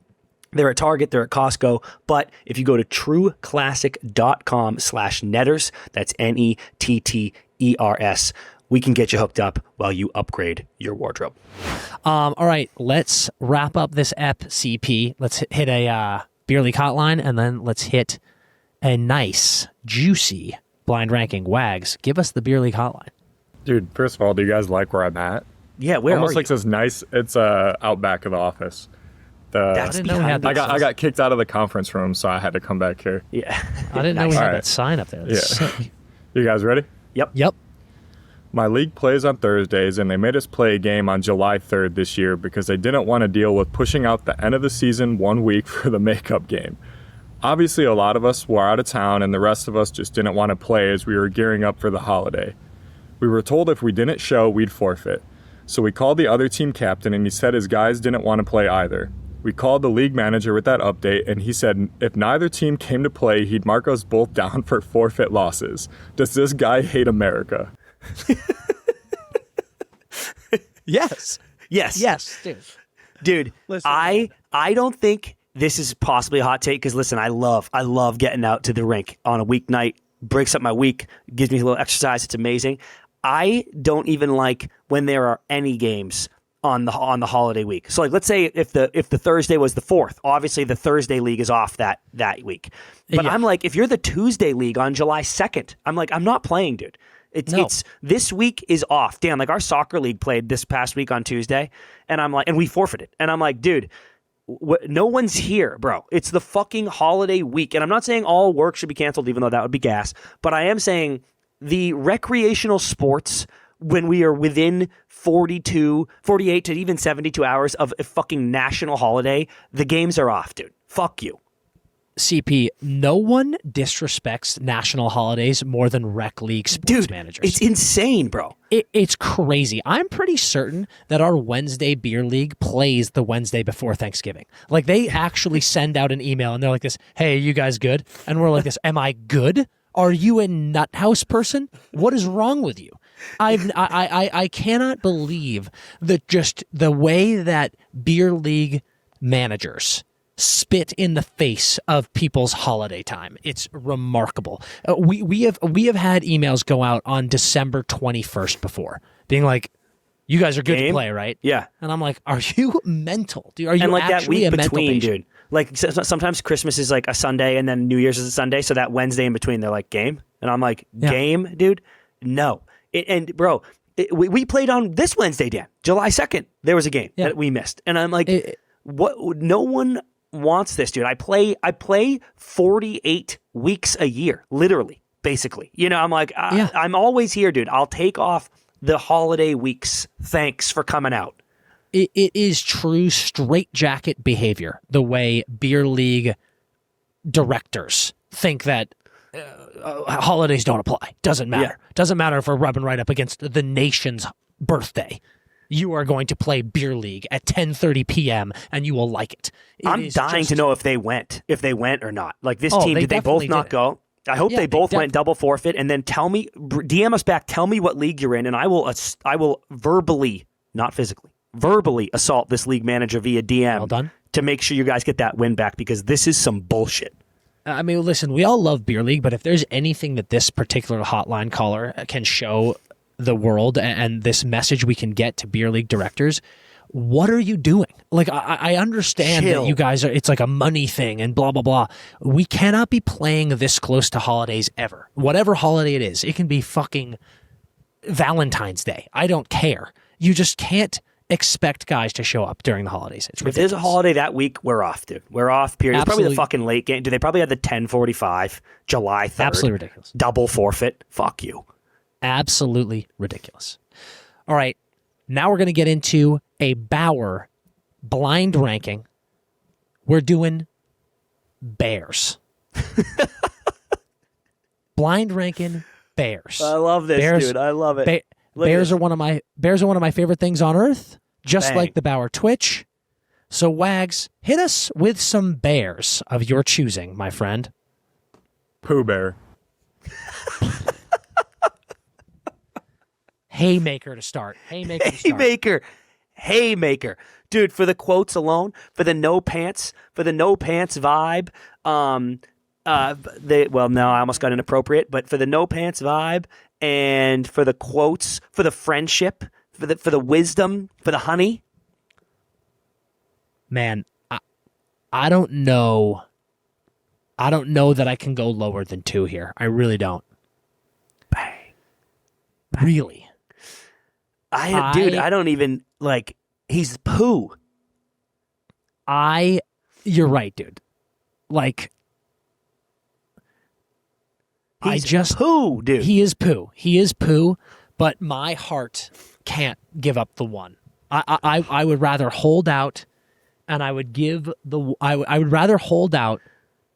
They're at Target, they're at Costco, but if you go to trueclassic.com/netters, that's NETTERS, we can get you hooked up while you upgrade your wardrobe. All right, let's wrap up this CP. Let's hit a beer league hotline, and then let's hit a nice, juicy blind ranking. Wags, give us the beer league hotline. Dude, first of all, do you guys like where I'm at? Yeah, where almost are like you? this nice. It's out back of the office. That's I didn't know we had I that. got kicked out of the conference room, so I had to come back here. Yeah. I didn't know we had All right. that sign up there. That's sick. You guys ready? Yep. My league plays on Thursdays, and they made us play a game on July 3rd this year because they didn't want to deal with pushing out the end of the season 1 week for the makeup game. Obviously, a lot of us were out of town, and the rest of us just didn't want to play as we were gearing up for the holiday. We were told if we didn't show, we'd forfeit. So we called the other team captain, and he said his guys didn't want to play either. We called the league manager with that update, and he said if neither team came to play, he'd mark us both down for forfeit losses. Does this guy hate America? Yes. Dude, Listen. I don't think this is possibly a hot take because, listen, I love getting out to the rink on a weeknight. Breaks up my week, gives me a little exercise. It's amazing. I don't even like when there are any games on the holiday week. So like, let's say if the Thursday was the 4th, obviously the Thursday league is off that week. But Yeah. I'm like, if you're the Tuesday league on July 2nd, I'm like, I'm not playing, dude. It's this week is off. Damn, like our soccer league played this past week on Tuesday, and I'm like, and we forfeited. And I'm like, dude, no one's here, bro. It's the fucking holiday week. And I'm not saying all work should be canceled, even though that would be gas. But I am saying the recreational sports, when we are within 48 to even 72 hours of a fucking national holiday, the games are off, dude. Fuck you. CP, no one disrespects national holidays more than rec league sports managers. It's insane, bro. It's crazy. I'm pretty certain that our Wednesday beer league plays the Wednesday before Thanksgiving. Like, they actually send out an email and they're like this, hey, are you guys good? And we're like this, am I good? Are you a nut house person? What is wrong with you? I cannot believe that just the way that beer league managers spit in the face of people's holiday time. It's remarkable. We have had emails go out on December 21st before, being like, "You guys are good to play, right?" Yeah. And I'm like, "Are you mental? Are you and like that actually week a mental between, patient?" dude. Like sometimes Christmas is like a Sunday and then New Year's is a Sunday, so that Wednesday in between, they're like, game. And I'm like, game, dude? No. We played on this Wednesday, Dan. July 2nd, there was a game that we missed. And I'm like, what? No one wants this, dude. I play 48 weeks a year, literally, basically. You know, I'm like, I'm always here, dude. I'll take off the holiday weeks. Thanks for coming out. It is true straitjacket behavior, the way beer league directors think that holidays don't apply. Doesn't matter. Doesn't matter if we're rubbing right up against the nation's birthday. You are going to play beer league at 10:30 p.m. and you will like it. I'm dying to know if they went or not. Like this team, did they both not go? I hope they both went double forfeit. And then tell me, DM us back. Tell me what league you're in, and I will verbally, not physically, verbally assault this league manager via DM to make sure you guys get that win back, because this is some bullshit. I mean, listen, we all love beer league, but if there's anything that this particular hotline caller can show the world and this message we can get to beer league directors, what are you doing? Like, I understand that you guys it's like a money thing and blah, blah, blah. We cannot be playing this close to holidays ever. Whatever holiday it is, it can be fucking Valentine's Day. I don't care. You just can't expect guys to show up during the holidays. It's ridiculous. If there's a holiday that week, we're off, dude. We're off, period. It's probably the fucking late game. Do they probably have the 10:45, July 3rd? Absolutely ridiculous. Double forfeit. Fuck you. Absolutely ridiculous. All right. Now we're going to get into a Bauer blind ranking. We're doing Bears. Blind ranking Bears. I love this, dude. I love it. Bears are one of my favorite things on earth, just like the Bauer Twitch. So Wags, hit us with some Bears of your choosing, my friend. Pooh Bear. Haymaker to start. Haymaker. Dude, for the quotes alone, for the no pants vibe, no, I almost got inappropriate, but for the no pants vibe and for the quotes, for the friendship, for the wisdom, for the honey. Man, I don't know. I don't know that I can go lower than 2 here. I really don't. Bang. Really? I don't even, like, he's poo. You're right, dude. Like, he's poo, dude. He is poo, but my heart can't give up the 1. I would rather hold out, and I would give I would rather hold out,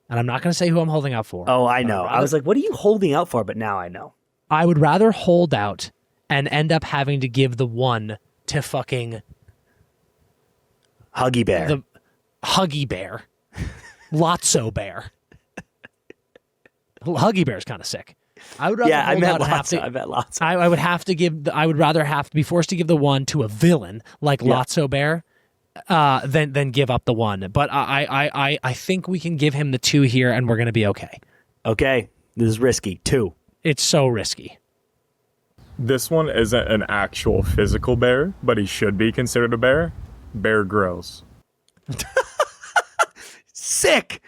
and I'm not going to say who I'm holding out for. Oh, I know. I was like, what are you holding out for? But now I know. I would rather hold out and end up having to give the 1 to fucking Huggy Bear. The Huggy Bear. Lotso Bear. Huggy Bear's kind of sick. I would rather I bet Lotso. I would have to give I would rather have to be forced to give the 1 to a villain like Lotso Bear than give up the 1. But I think we can give him the 2 here and we're going to be okay. Okay. This is risky. 2. It's so risky. This one isn't an actual physical bear, but he should be considered a bear. Bear Grylls. Sick.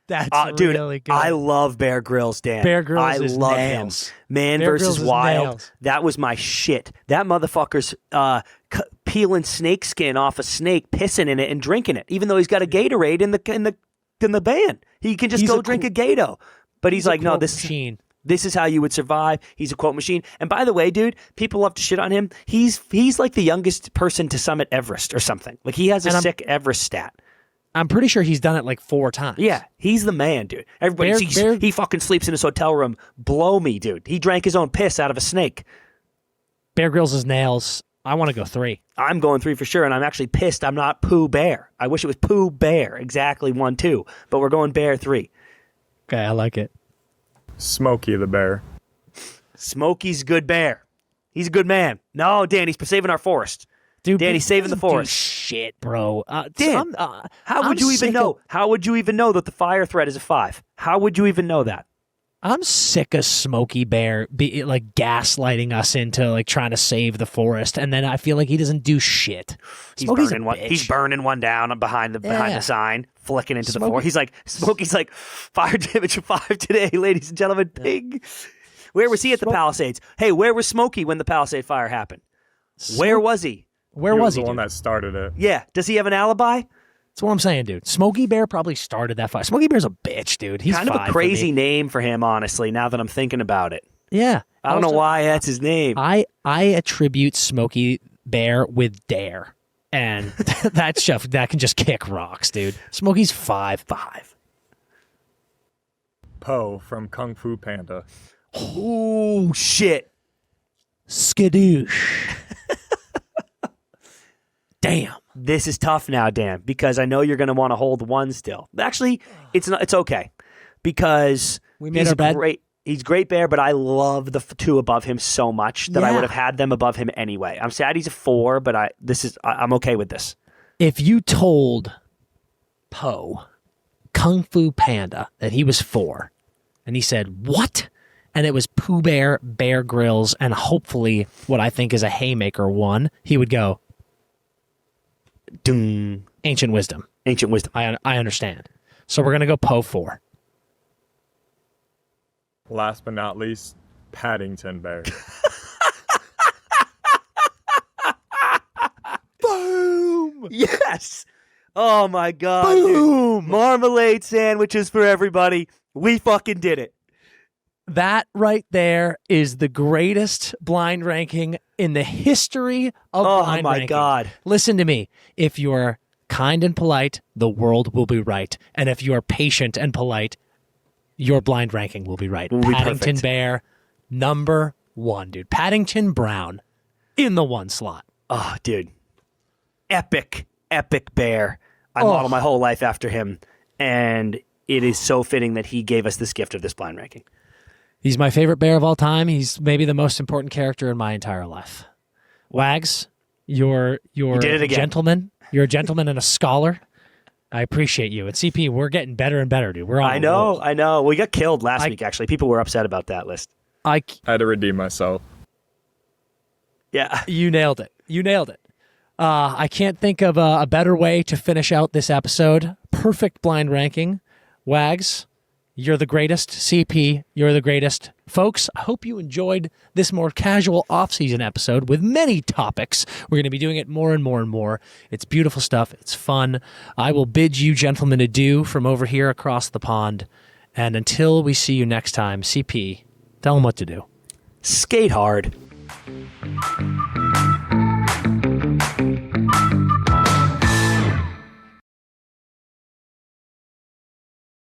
That's dude, really good. I love Bear Grylls, Dan. Bear Grylls I is love nails. him. Man Bear versus Grylls Wild. nails. That was my shit. That motherfucker's peeling snake skin off a snake, pissing in it, and drinking it. Even though he's got a Gatorade in the band, he can just drink a Gato. But he's like, no, this is how you would survive. He's a quote machine. And by the way, dude, people love to shit on him. He's like the youngest person to summit Everest or something. Like, he has a sick Everest stat. I'm pretty sure he's done it like 4 times. Yeah, he's the man, dude. Everybody he fucking sleeps in his hotel room. Blow me, dude. He drank his own piss out of a snake. Bear Grylls' nails. I want to go 3. I'm going 3 for sure, and I'm actually pissed I'm not Pooh Bear. I wish it was Pooh Bear. Exactly 1, 2. But we're going Bear 3. Okay, I like it. Smokey the Bear. Smokey's a good bear. He's a good man. No, Dan, he's saving our forest. Dude, Danny's saving the forest. Shit, bro. Dan, how would you even know? How would you even know that the fire threat is a 5? How would you even know that? I'm sick of Smokey Bear gaslighting us into trying to save the forest, and then I feel like he doesn't do shit. He's burning one down behind the sign, flicking into the forest. He's like, Smokey's like, fire damage of 5 today, ladies and gentlemen. Ping. Where was he at the Palisades? Hey, where was Smokey when the Palisade fire happened? Where was he? Where was he? The one that started it. Yeah. Does he have an alibi? That's what I'm saying, dude. Smokey Bear probably started that fire. Smokey Bear's a bitch, dude. He's kind of a crazy name for him, honestly, now that I'm thinking about it. Yeah. I don't know why that's his name. I attribute Smokey Bear with dare. And that can just kick rocks, dude. Smokey's 5'5". Po from Kung Fu Panda. Oh, shit. Skadoosh. Damn. This is tough now, Dan, because I know you're going to want to hold one still. Actually, it's not. It's okay because he's a great bear, but I love the 2 above him so much that I would have had them above him anyway. I'm sad he's a 4, but I'm okay with this. If you told Po, Kung Fu Panda, that he was 4, and he said, "What?" and it was Pooh Bear, Bear Grylls, and hopefully what I think is a Haymaker 1, he would go, Dung. Ancient Wisdom. I understand. So we're going to go Po 4. Last but not least, Paddington Bear. Boom! Yes! Oh my God. Boom! Dude. Marmalade sandwiches for everybody. We fucking did it. That right there is the greatest blind ranking in the history of blind ranking. Oh my God. Listen to me. If you're kind and polite, the world will be right. And if you are patient and polite, your blind ranking will be right. Paddington Bear, number 1, dude. Paddington Brown in the 1 slot. Oh, dude. Epic bear. I modeled my whole life after him. And it is so fitting that he gave us this gift of this blind ranking. He's my favorite bear of all time. He's maybe the most important character in my entire life. Wags, you're a gentleman. You're a gentleman and a scholar. I appreciate you. At CP, we're getting better and better, dude. We're on. I know. We got killed last week, actually. People were upset about that list. I had to redeem myself. Yeah. You nailed it. I can't think of a better way to finish out this episode. Perfect blind ranking. Wags, you're the greatest. CP, you're the greatest. Folks, I hope you enjoyed this more casual off-season episode with many topics. We're going to be doing it more and more and more. It's beautiful stuff. It's fun. I will bid you gentlemen adieu from over here across the pond. And until we see you next time, CP, tell them what to do. Skate hard.